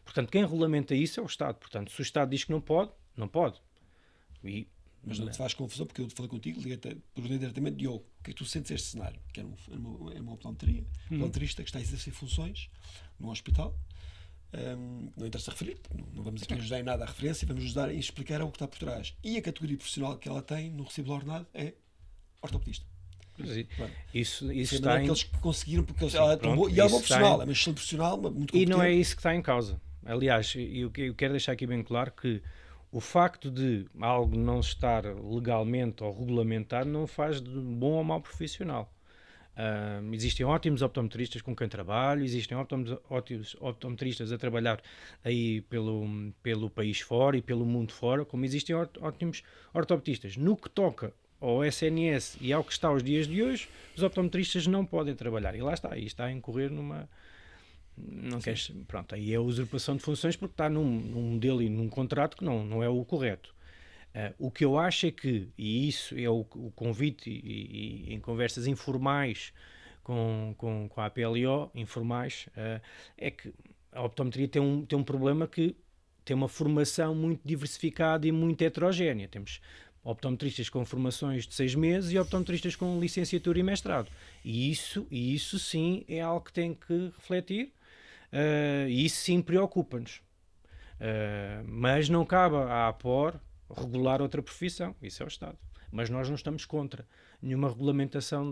Portanto, quem regulamenta isso é o Estado. Portanto, se o Estado diz que não pode, não pode. Mas não te faz confusão, porque eu falei contigo, perguntei diretamente, Diogo, o que é que tu sentes este cenário? Que é uma optometria, um optometrista que está a exercer funções num hospital. Não interessa referir, não vamos aqui ajudar em nada a referência, vamos ajudar a explicar o que está por trás. E a categoria profissional que ela tem no recibo de ordenado é ortopedista. Isso está em... aqueles que conseguiram, porque sim, ela é pronto, e ela é uma profissional, é uma excelente profissional, muito competente. E não é isso que está em causa. Aliás, eu quero deixar aqui bem claro que o facto de algo não estar legalmente ou regulamentado não faz de bom ou mau profissional. Existem ótimos optometristas com quem trabalho, existem ótimos optometristas a trabalhar aí pelo país fora e pelo mundo fora, como existem ótimos ortoptistas. No que toca ao SNS e ao que está aos dias de hoje, os optometristas não podem trabalhar. E lá está, aí está a incorrer numa... Não queres, pronto, aí é a usurpação de funções porque está num modelo e num contrato que não é o correto. O que eu acho é que, e isso é o convite e em conversas informais com a APLO, informais, é que a optometria tem um problema que tem uma formação muito diversificada e muito heterogénea. Temos optometristas com formações de 6 meses e optometristas com licenciatura e mestrado. E isso sim é algo que tem que refletir. E isso sim preocupa-nos. Mas não cabe à APOR regular outra profissão, isso é o Estado. Mas nós não estamos contra nenhuma regulamentação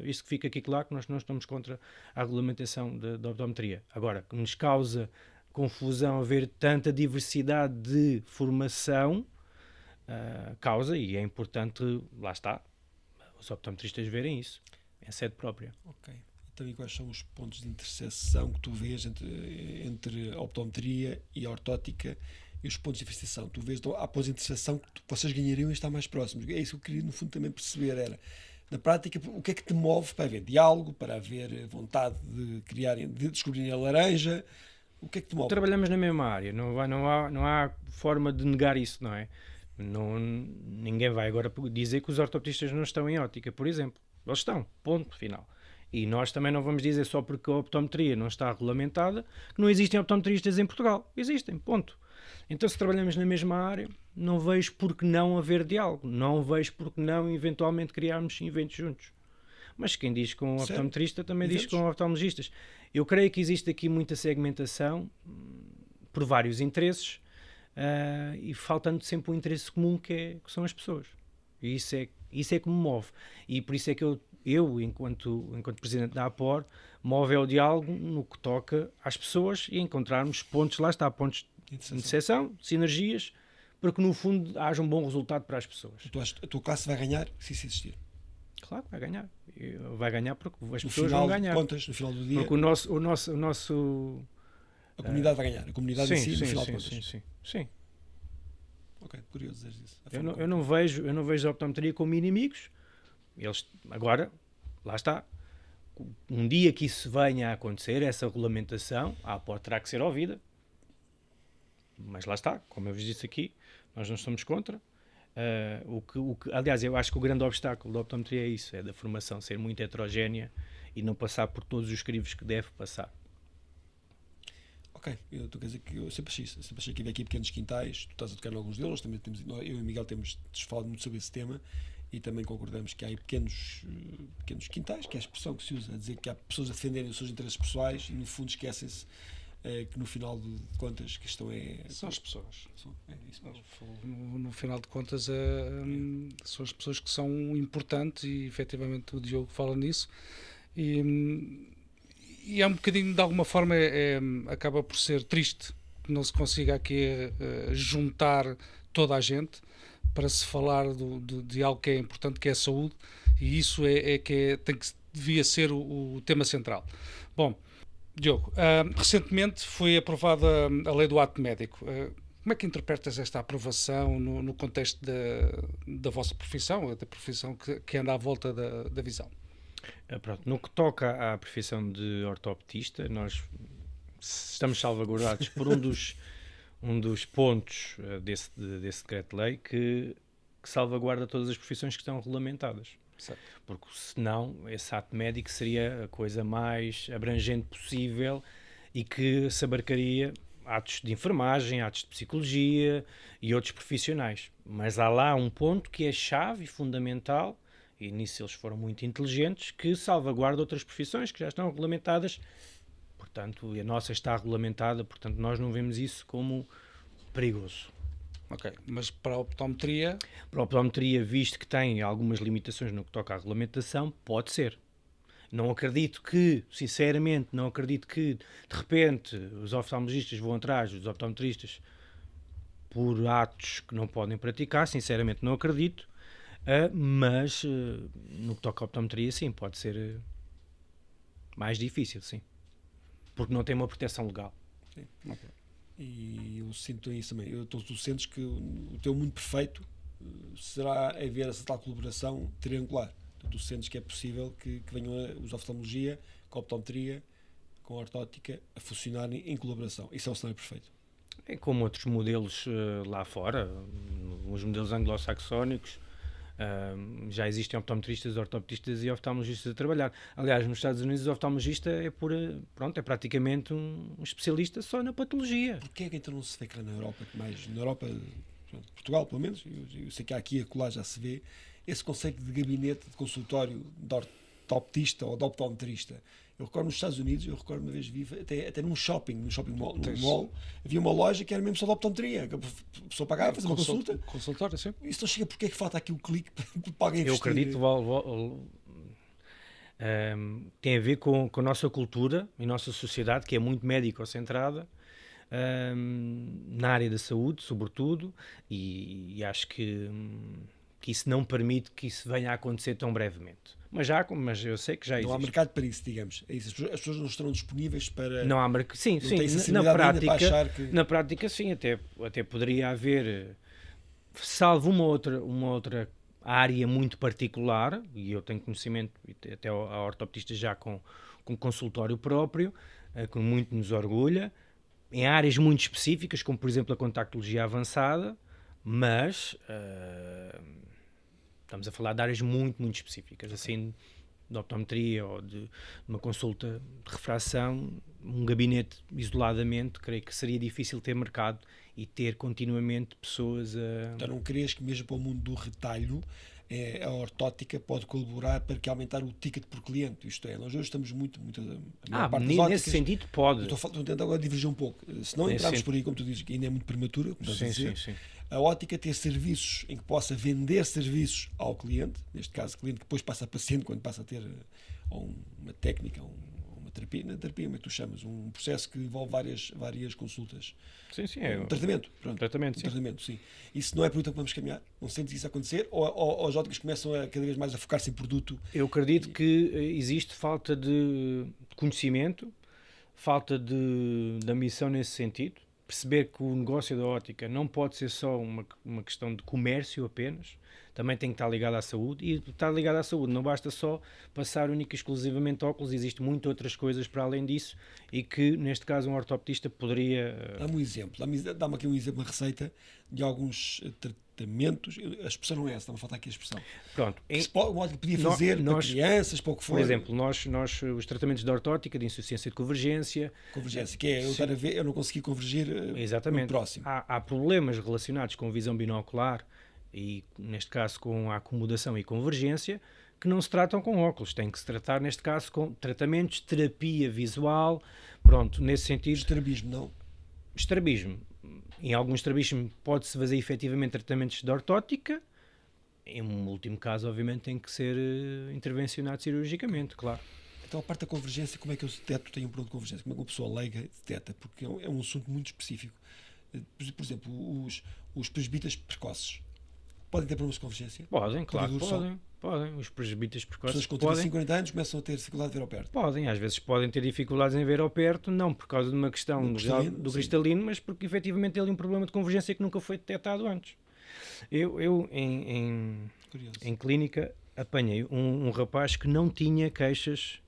isso que fica aqui claro, que nós não estamos contra a regulamentação da optometria. Agora, que nos causa confusão haver tanta diversidade de formação, causa, e é importante, lá está, os optometristas verem isso, em sede própria. Ok. Então, e quais são os pontos de interseção que tu vês entre a optometria e a ortótica e os pontos de diferenciação? Tu vês, então, há pontos de interseção que vocês ganhariam em estar mais próximos. É isso que eu queria, no fundo, também perceber. Era, na prática, o que é que te move para haver diálogo, para haver vontade de descobrirem a laranja? O que é que te move? Trabalhamos na mesma área, não há forma de negar isso, não é? Ninguém vai agora dizer que os ortoptistas não estão em ótica, por exemplo. Eles estão, ponto final. E nós também não vamos dizer só porque a optometria não está regulamentada que não existem optometristas em Portugal. Existem, ponto. Então, se trabalhamos na mesma área, não vejo por que não haver diálogo. Não vejo por que não, eventualmente, criarmos eventos juntos. Mas quem diz com o optometrista também diz com oftalmologistas. Eu creio que existe aqui muita segmentação por vários interesses e faltando sempre um interesse comum que são as pessoas. E isso é que me move. E por isso é que eu enquanto presidente da APOR, move o diálogo no que toca às pessoas e encontrarmos pontos, lá está, pontos de interseção, sinergias, para que no fundo haja um bom resultado para as pessoas. A tua classe vai ganhar se isso existir? Claro, vai ganhar. Vai ganhar porque as pessoas vão ganhar. No final do dia, porque o nosso a comunidade vai ganhar. A comunidade em si, no final de contas. Sim. Ok, curioso dizer isso. Eu não vejo a optometria como inimigos. Eles, agora, lá está, um dia que isso venha a acontecer, essa regulamentação, a APOR terá que ser ouvida, mas lá está, como eu vos disse aqui, nós não estamos contra. Aliás, eu acho que o grande obstáculo da optometria é isso, é da formação ser muito heterogénea e não passar por todos os crivos que deve passar. Ok, quer dizer que eu sempre achei que havia aqui pequenos quintais, tu estás a tocar em alguns deles, também eu e o Miguel temos falado muito sobre esse tema e também concordamos que há aí pequenos quintais, que é a expressão que se usa, a dizer que há pessoas a defenderem os seus interesses pessoais e no fundo esquecem-se que no final de contas que isto são as pessoas. É isso mesmo. No final de contas são as pessoas que são importantes e efetivamente o Diogo fala nisso e é um bocadinho, de alguma forma acaba por ser triste que não se consiga aqui juntar toda a gente para se falar de algo que é importante, que é a saúde, e isso devia ser o tema central. Bom, Diogo, recentemente foi aprovada a lei do ato médico. Como é que interpretas esta aprovação no contexto da vossa profissão, da profissão que anda à volta da visão? Pronto, no que toca à profissão de ortoptista, nós estamos salvaguardados por um dos pontos desse decreto-lei que salvaguarda todas as profissões que estão regulamentadas. Certo. Porque senão esse ato médico seria a coisa mais abrangente possível e que se abarcaria atos de enfermagem, atos de psicologia e outros profissionais. Mas há lá um ponto que é chave e fundamental, e nisso eles foram muito inteligentes, que salvaguarda outras profissões que já estão regulamentadas. Portanto, a nossa está regulamentada, portanto, nós não vemos isso como perigoso. Ok, mas para a optometria... Para a optometria, visto que tem algumas limitações no que toca à regulamentação, pode ser. Não acredito que, sinceramente, de repente os oftalmologistas vão atrás dos optometristas por atos que não podem praticar, sinceramente não acredito, mas no que toca à optometria, sim, pode ser mais difícil, sim. Porque não tem uma proteção legal. Sim. Okay. E eu sinto isso também. Tu sentes que o teu mundo perfeito será haver essa tal colaboração triangular. Tu sentes que é possível que venham os oftalmologia, com a optometria, com a ortótica, a funcionarem em colaboração. Isso é o cenário perfeito. É como outros modelos lá fora, os modelos anglo-saxónicos, já existem optometristas, ortoptistas e oftalmologistas a trabalhar. Aliás, nos Estados Unidos o oftalmologista é praticamente um especialista só na patologia. Porquê é que então não se vê cá na Europa? Mais na Europa, Portugal pelo menos, eu sei que aqui e acolá já se vê, esse conceito de gabinete de consultório de ortoptista ou de optometrista. Eu recordo nos Estados Unidos, uma vez vi, até num shopping mall, havia uma loja que era mesmo só de optometria, que a pessoa pagava, fazia uma consulta. Consultório, sim. Isso não chega, porque é que falta aqui o clique para alguém investir? Eu acredito, tem a ver com a nossa cultura e nossa sociedade, que é muito médico-centrada, na área da saúde, sobretudo, e acho que isso não permite que isso venha a acontecer tão brevemente. Mas eu sei que já existe. Não há mercado para isso, digamos. É isso. As pessoas não estarão disponíveis para... Não há mercado. Sim. Na prática, sim. Até poderia haver, salvo uma outra área muito particular, e eu tenho conhecimento, até a ortoptista já com consultório próprio, que muito nos orgulha, em áreas muito específicas, como por exemplo a contactologia avançada, mas... estamos a falar de áreas muito, muito específicas, assim, de optometria ou de uma consulta de refração, um gabinete isoladamente, creio que seria difícil ter mercado e ter continuamente pessoas a... Então não crês que mesmo para o mundo do retalho a ortótica pode colaborar para que aumentar o ticket por cliente? Isto é, nós hoje estamos muito nesse sentido pode. Estou tentando agora divergir um pouco. Se não entrarmos por aí, como tu dizes, que ainda é muito prematura, como estás a dizer, sim. A ótica ter serviços em que possa vender serviços ao cliente, neste caso, cliente que depois passa a paciente, quando passa a ter uma técnica, uma terapia, na terapia, como é que tu chamas? Um processo que envolve várias consultas. Sim, Um tratamento. Pronto. Tratamento, sim. Isso não é por isso que vamos caminhar? Não sentes isso acontecer? Ou as óticas começam cada vez mais a focar-se em produto? Eu acredito que existe falta de conhecimento, falta de ambição nesse sentido. Perceber que o negócio da ótica não pode ser só uma questão de comércio apenas, também tem que estar ligado à saúde, e estar ligado à saúde não basta só passar única e exclusivamente óculos, existem muitas outras coisas para além disso, e que neste caso um ortoptista poderia... Dá-me um exemplo, dá-me aqui um exemplo, uma receita de alguns tratamentos, a expressão não é essa, está-me a faltar aqui a expressão. Pronto. O ótico podia fazer para crianças, para o que for. Por exemplo, nós os tratamentos de ortótica, de insuficiência de convergência... Convergência, que é eu não consegui convergir no próximo. Há problemas relacionados com visão binocular, e neste caso com a acomodação e convergência, que não se tratam com óculos, tem que se tratar neste caso com tratamentos, terapia visual, pronto, nesse sentido... Estrabismo, não? Estrabismo. Em alguns estrabismos pode-se fazer efetivamente tratamentos de ortótica, em um último caso obviamente tem que ser intervencionado cirurgicamente, claro. Então a parte da convergência, como é que eu detecto tenho um problema de convergência? Como é que uma pessoa leiga detecta? Porque é um assunto muito específico. Por exemplo, os presbitas precoces podem ter problemas de convergência? Podem, claro, podem. Os presbitas precoces pessoas com 35, 40 anos começam a ter dificuldade de ver ao perto. Podem, às vezes podem ter dificuldades em ver ao perto, não por causa de uma questão do cristalino, mas porque efetivamente tem um problema de convergência que nunca foi detectado antes. Eu em clínica, apanhei um rapaz que não tinha queixas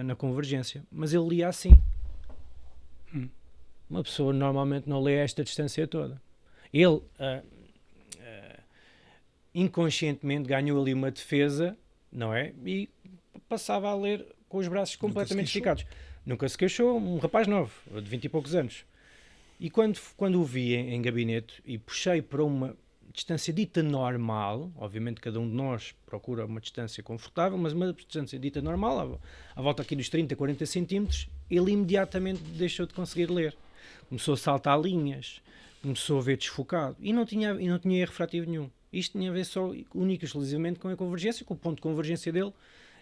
na convergência, mas ele lia assim. Uma pessoa normalmente não lê esta distância toda. Ele... inconscientemente ganhou ali uma defesa, não é? E passava a ler com os braços completamente esticados. Nunca se queixou, um rapaz novo, de 20 e poucos anos. E quando o vi em gabinete e puxei para uma distância dita normal, obviamente cada um de nós procura uma distância confortável, mas uma distância dita normal, à volta aqui dos 30, 40 centímetros, ele imediatamente deixou de conseguir ler. Começou a saltar linhas, começou a ver desfocado e não tinha erro refrativo nenhum. Isto tinha a ver só, única e exclusivamente, com a convergência, com o ponto de convergência dele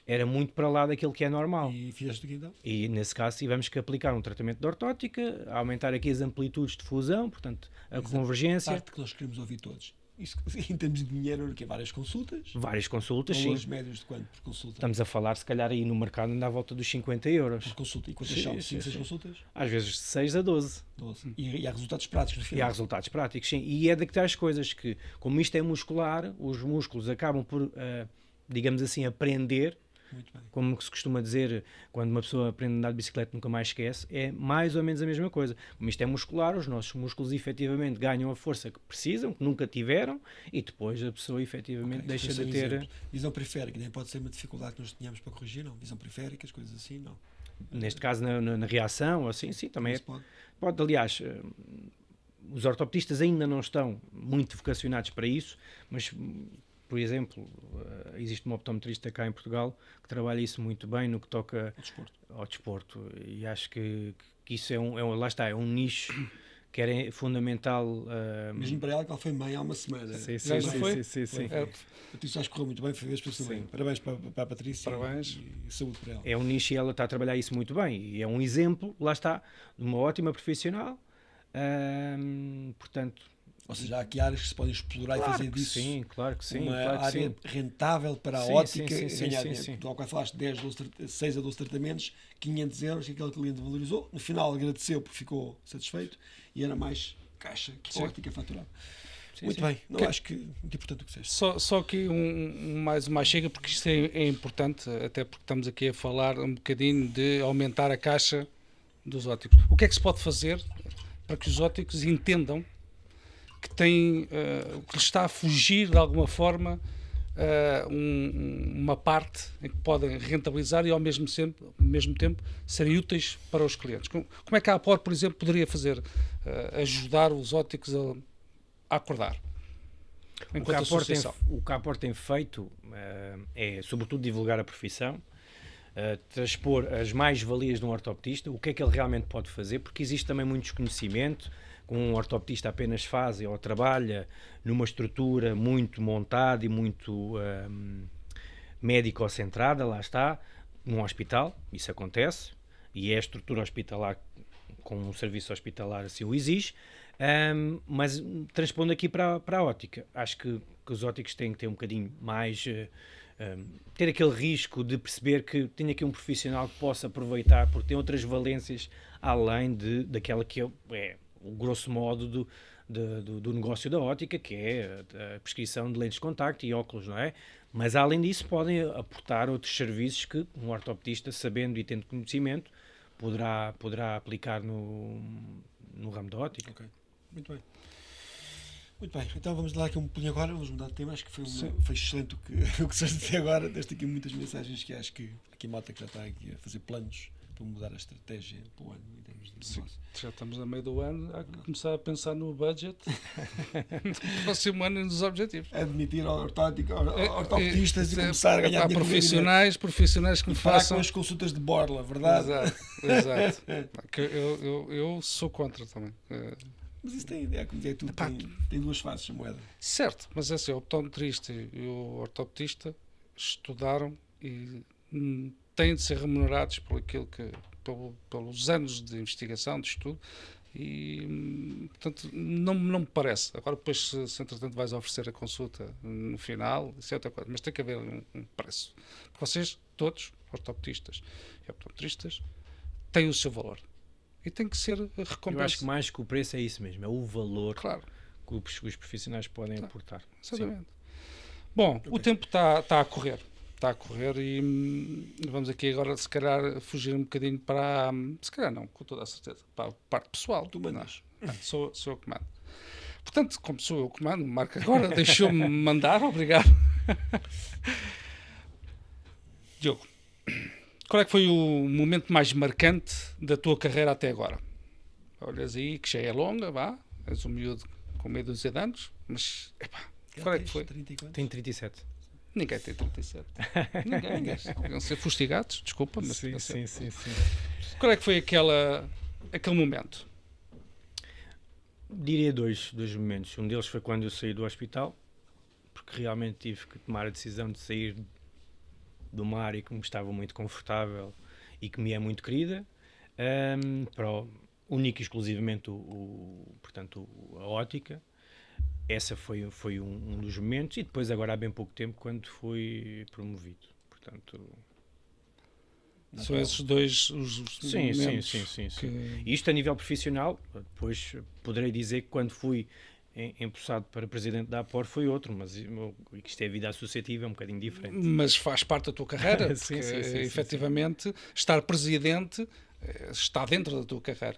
era muito para lá daquilo que é normal. E fizeste o que então? E nesse caso tivemos que aplicar um tratamento de ortótica, aumentar aqui as amplitudes de fusão, portanto a convergência. Parte que nós queremos ouvir todos. Isso, em termos de dinheiro, que é várias consultas. Várias consultas, sim. Valores médios de quanto por consulta? Estamos a falar, se calhar, aí no mercado anda à volta dos 50 euros. Por consulta. E quantas são? 5, 6 consultas? Às vezes de 6 a 12. 12. E há resultados práticos no final? E há resultados práticos, sim. E é de que tais coisas que, como isto é muscular, os músculos acabam por, digamos assim, aprender. Muito bem. Como se costuma dizer, quando uma pessoa aprende a andar de bicicleta nunca mais esquece, é mais ou menos a mesma coisa. Como isto é muscular, os nossos músculos efetivamente ganham a força que precisam, que nunca tiveram, e depois a pessoa efetivamente deixa de ter... Exemplo. Visão periférica, nem pode ser uma dificuldade que nós tenhamos para corrigir, não? Visão periférica, as coisas assim, não? Neste caso, na reação, assim, sim, também é... Pode, aliás... Os ortopedistas ainda não estão muito vocacionados para isso, mas... Por exemplo, existe uma optometrista cá em Portugal que trabalha isso muito bem no que toca ao desporto. E acho que isso lá está, é um nicho que era fundamental. Mesmo para ela, que ela foi mãe há uma semana. Sim. Tu acho que correu muito bem, foi mesmo também. Parabéns para a Patrícia. Parabéns. E saúde para ela. É um nicho e ela está a trabalhar isso muito bem. E é um exemplo, lá está, de uma ótima profissional. Portanto... Ou seja, há aqui áreas que se podem explorar e fazer disso. Sim, claro que sim. Uma claro que área sim. rentável para a ótica. Ganhar sim. Tu, ao qual falaste 6 a 12 tratamentos, 500 euros, que aquele cliente valorizou. No final agradeceu porque ficou satisfeito e era mais caixa que ótica faturada. Muito bem, não acho que muito importante o que seja. Só que mais uma chega, porque isto é importante, até porque estamos aqui a falar um bocadinho de aumentar a caixa dos óticos. O que é que se pode fazer para que os óticos entendam que tem, que lhes está a fugir de alguma forma uma parte em que podem rentabilizar e ao mesmo tempo serem úteis para os clientes? Como é que a APOR, por exemplo, poderia fazer, ajudar os óticos a acordar? O que a APOR tem feito é, sobretudo, divulgar a profissão, transpor as mais-valias de um ortopedista, o que é que ele realmente pode fazer, porque existe também muito desconhecimento. Um ortopedista apenas faz ou trabalha numa estrutura muito montada e muito médico-centrada, lá está, num hospital, isso acontece, e é a estrutura hospitalar, com um serviço hospitalar assim o exige, mas transpondo aqui para a ótica, acho que os óticos têm que ter um bocadinho mais... ter aquele risco de perceber que tem aqui um profissional que possa aproveitar, porque tem outras valências além daquela que é o grosso modo do negócio da ótica, que é a prescrição de lentes de contacto e óculos, não é? Mas além disso podem aportar outros serviços que um ortopedista, sabendo e tendo conhecimento, poderá aplicar no ramo da ótica. Ok, muito bem. Muito bem, então vamos lá aqui um pouquinho agora, vamos mudar de tema, acho que foi excelente o que se fez até agora, deste aqui muitas mensagens que acho que aqui a malta que já está aqui a fazer planos para mudar a estratégia para o ano em termos de negócio. Já estamos a meio do ano, há que começar a pensar no budget no próximo ano e nos objetivos. Admitir ortopedistas e começar a ganhar dinheiro. Profissionais que me façam... com as consultas de borla, verdade? Exato. Eu sou contra também. Mas isso tem duas faces, a moeda. Certo, mas é assim, o optometrista e o ortopedista estudaram e têm de ser remunerados pelos anos de investigação, de estudo, e portanto não me parece. Agora depois se entretanto vais oferecer a consulta no final, isso é outra coisa, mas tem que haver um preço. Vocês todos, ortopedistas e optometristas, têm o seu valor e tem que ser recompensado. Eu acho que mais que o preço é isso mesmo, é o valor, claro, que os profissionais podem aportar. Exatamente. Sim. Bom, okay. O tempo está a correr. Está a correr e vamos aqui agora, se calhar, fugir um bocadinho para... Se calhar não, com toda a certeza. Para a parte pessoal. Tu mandas. Sou eu que mando. Portanto, como sou eu que mando, Marco agora deixou-me mandar. Obrigado. Diogo, qual é que foi o momento mais marcante da tua carreira até agora? olhas aí, que já é longa, vá, és um miúdo com meia dúzia de anos, mas, epá, qual é que foi? Tem 37. Ninguém tem 37. Ninguém. Deviam ser fustigados, desculpa, mas... Sim. Qual é que foi aquele momento? Diria dois momentos. Um deles foi quando eu saí do hospital, porque realmente tive que tomar a decisão de sair de uma área que me estava muito confortável e que me é muito querida, única e exclusivamente portanto, a ótica. Essa foi um dos momentos, e depois agora há bem pouco tempo quando fui promovido. Portanto, são esses dois os momentos. Sim. Isto a nível profissional, depois poderei dizer que quando fui empossado para presidente da APOR foi outro, mas isto é vida associativa, é um bocadinho diferente. Mas faz parte da tua carreira, porque efetivamente estar presidente está dentro da tua carreira.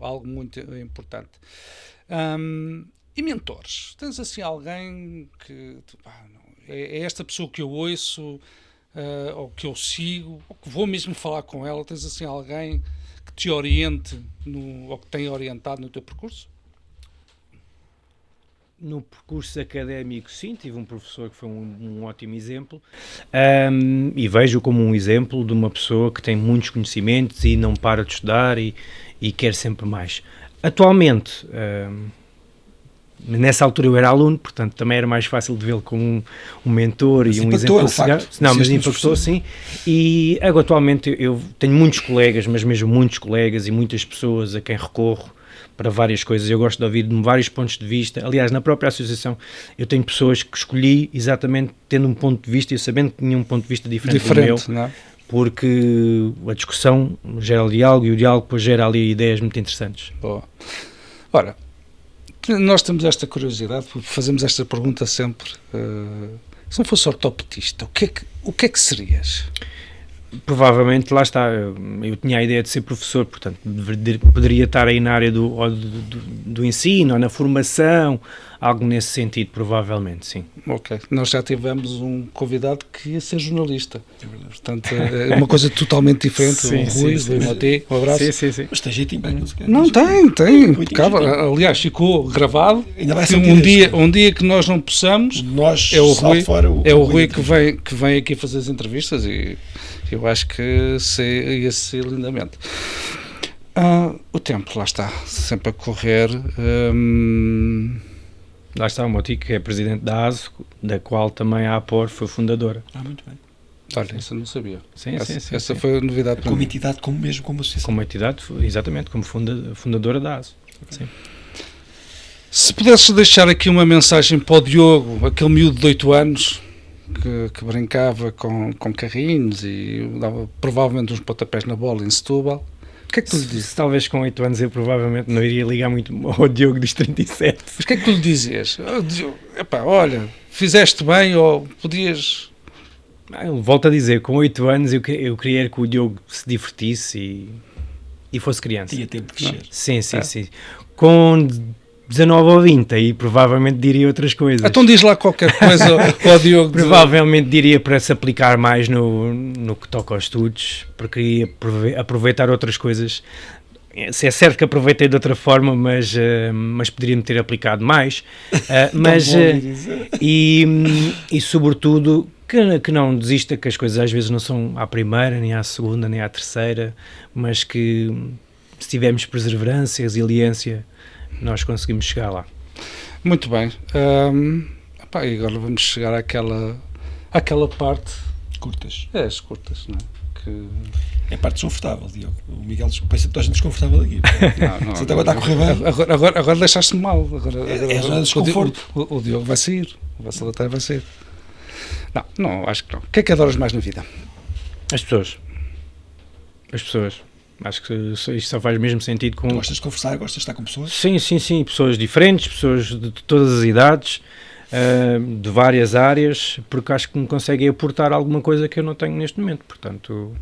Algo muito importante. E mentores? Tens assim alguém que é esta pessoa que eu ouço, ou que eu sigo, ou que vou mesmo falar com ela? Tens assim alguém que te oriente ou que tenha orientado no teu percurso? No percurso académico, sim, tive um professor que foi um ótimo exemplo, e vejo como um exemplo de uma pessoa que tem muitos conhecimentos e não para de estudar e quer sempre mais. Atualmente, nessa altura eu era aluno, portanto também era mais fácil de vê-lo como um mentor e um exemplo. Não, mas impactou, sim. E agora, atualmente eu tenho muitos colegas, mas mesmo muitos colegas e muitas pessoas a quem recorro para várias coisas. Eu gosto de ouvir de vários pontos de vista. Aliás, na própria associação eu tenho pessoas que escolhi exatamente tendo um ponto de vista e sabendo que tinham um ponto de vista diferente do meu, não é? Porque a discussão gera o diálogo e o diálogo depois gera ali ideias muito interessantes. Boa. Ora, nós temos esta curiosidade, fazemos esta pergunta sempre. Se não fosse ortopedista, o que é que serias? Provavelmente, lá está, eu tinha a ideia de ser professor, portanto, poderia estar aí na área do ensino, ou na formação, algo nesse sentido, provavelmente, sim. Ok, nós já tivemos um convidado que ia ser jornalista, portanto, é uma coisa totalmente diferente. Sim, o Rui, um abraço. Sim. Mas tem jeitinho bem, não tem, impecável. Aliás, ficou gravado. Ainda vai um dia que nós não possamos, é o Rui que vem aqui fazer as entrevistas, e eu acho que ia ser lindamente. O tempo, lá está, sempre a correr. Lá está o Moti, que é presidente da ASO, da qual também a APOR foi fundadora. Muito bem. Olha, isso eu não sabia. Essa Sim. foi a novidade para mim. Como entidade, como associação. Como entidade, exatamente, como fundadora da ASO. Okay. Sim. Se pudesses deixar aqui uma mensagem para o Diogo, aquele miúdo de 8 anos, que brincava com carrinhos e dava provavelmente uns pontapés na bola em Setúbal, o que é que tu lhe dizes? Talvez com 8 anos eu provavelmente não iria ligar muito ao Diogo dos 37. Mas o que é que tu lhe dizias? Olha, fizeste bem, ou podias... Volto a dizer, com 8 anos eu queria que o Diogo se divertisse e fosse criança. Tinha tempo de crescer. Sim. Com 19 ou 20 e provavelmente diria outras coisas. Então diz lá qualquer coisa ao Diogo. Provavelmente diria para se aplicar mais no que toca aos estudos, porque queria aproveitar outras coisas. Se é certo que aproveitei de outra forma, mas poderia-me ter aplicado mais. E sobretudo que não desista, que as coisas às vezes não são à primeira, nem à segunda, nem à terceira, mas que se tivermos perseverança e resiliência, nós conseguimos chegar lá. Muito bem. E agora vamos chegar àquela parte... Curtas. As curtas, não é? É a parte desconfortável, Diogo. O Miguel pensa que toda a gente desconfortável aqui. Não, você agora está a correr bem. Agora deixaste-me mal. É desconforto. O Diogo vai sair. O Vassalateiro vai sair. Não, acho que não. O que é que adoras mais na vida? As pessoas. Acho que isto só faz mesmo sentido com... Gostas de conversar, gostas de estar com pessoas? Sim. Pessoas diferentes, pessoas de todas as idades, de várias áreas, porque acho que me conseguem aportar alguma coisa que eu não tenho neste momento, portanto...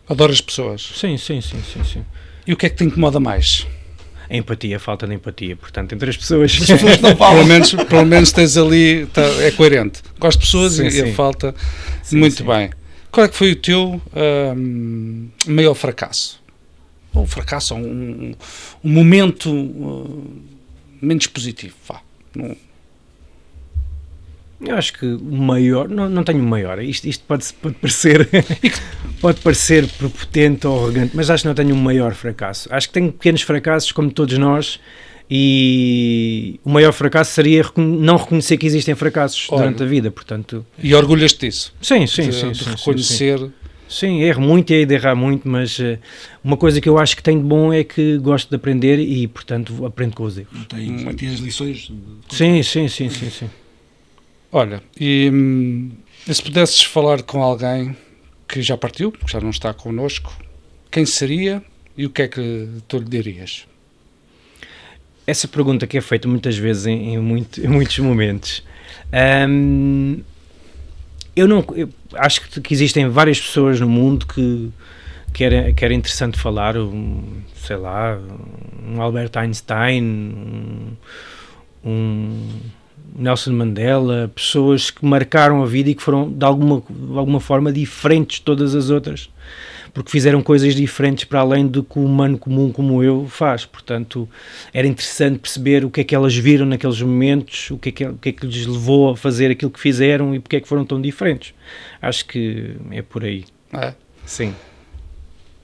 Adoras pessoas? Sim. E o que é que te incomoda mais? A empatia, a falta de empatia, portanto, entre as pessoas... As pessoas não falam. Pelo menos tens ali, é coerente. Gosto de pessoas e a falta... Muito bem. Qual é que foi o teu maior fracasso? ou um fracasso, ou um momento menos positivo, vá. Eu acho que o maior, não tenho o maior, isto pode parecer pode parecer prepotente ou arrogante, mas acho que não tenho um maior fracasso. Acho que tenho pequenos fracassos, como todos nós, e o maior fracasso seria não reconhecer que existem fracassos durante a vida, portanto... E orgulhas-te disso? Sim, de reconhecer... Sim, erro muito e hei de errar muito, mas uma coisa que eu acho que tenho de bom é que gosto de aprender e, portanto, aprendo com os erros. Não tem as lições? Sim. Olha, e se pudesses falar com alguém que já partiu, que já não está connosco, quem seria e o que é que tu lhe dirias? Essa pergunta que é feita muitas vezes em muitos momentos. Eu acho que existem várias pessoas no mundo que era interessante falar, sei lá, um Albert Einstein, um Nelson Mandela, pessoas que marcaram a vida e que foram de alguma forma diferentes de todas as outras, porque fizeram coisas diferentes para além do que o humano comum como eu faz. Portanto, era interessante perceber o que é que elas viram naqueles momentos, o que é que lhes levou a fazer aquilo que fizeram e porque é que foram tão diferentes. Acho que é por aí. É? Sim.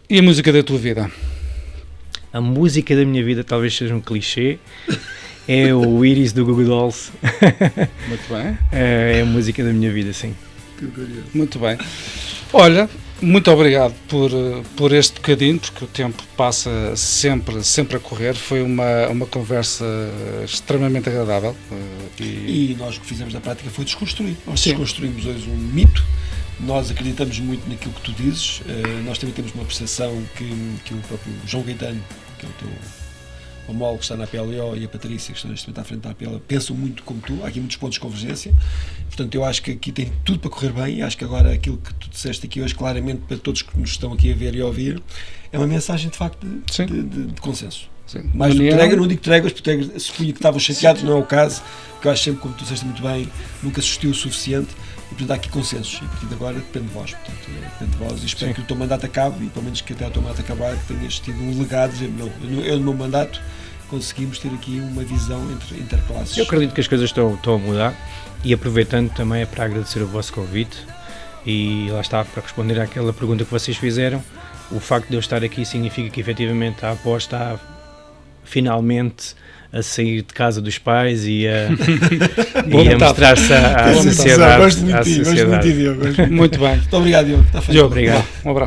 E a música da tua vida? A música da minha vida talvez seja um clichê. É o Iris do Goo Goo Dolls. Muito bem. É a música da minha vida, sim. Muito bem. Olha, muito obrigado por este bocadinho, porque o tempo passa sempre a correr. Foi uma conversa extremamente agradável. E nós o que fizemos na prática foi desconstruir. Nós desconstruímos hoje um mito. Nós acreditamos muito naquilo que tu dizes. Nós também temos uma percepção que o próprio João Gaetano, que é o teu homólogo que está na PLO, e a Patrícia, que está neste momento à frente da PLO, pensam muito como tu. Há aqui muitos pontos de convergência. Portanto, eu acho que aqui tem tudo para correr bem. E acho que agora aquilo que tu disseste aqui hoje, claramente, para todos que nos estão aqui a ver e a ouvir, é uma mensagem de facto de consenso. Sim. Mais do que trégua, não digo tréguas, porque supunha que estavam chateados, não é o caso, porque eu acho sempre, como tu disseste muito bem, nunca assistiu o suficiente. E, portanto, há aqui consensos, e a partir de agora depende de vós. Portanto, depende de vós, e espero que o teu mandato acabe, e pelo menos que até o teu mandato acabar tenhas tido um legado, dizer, não, eu no meu mandato conseguimos ter aqui uma visão entre interclasses. Eu acredito que as coisas estão a mudar, e aproveitando também é para agradecer o vosso convite, e lá está, para responder àquela pergunta que vocês fizeram, o facto de eu estar aqui significa que efetivamente a Após está finalmente a sair de casa dos pais e a mostrar-se à sociedade. Gosto muito de ti, Diogo. Muito bem. Muito obrigado, Diogo. Está feito. Obrigado. Um abraço.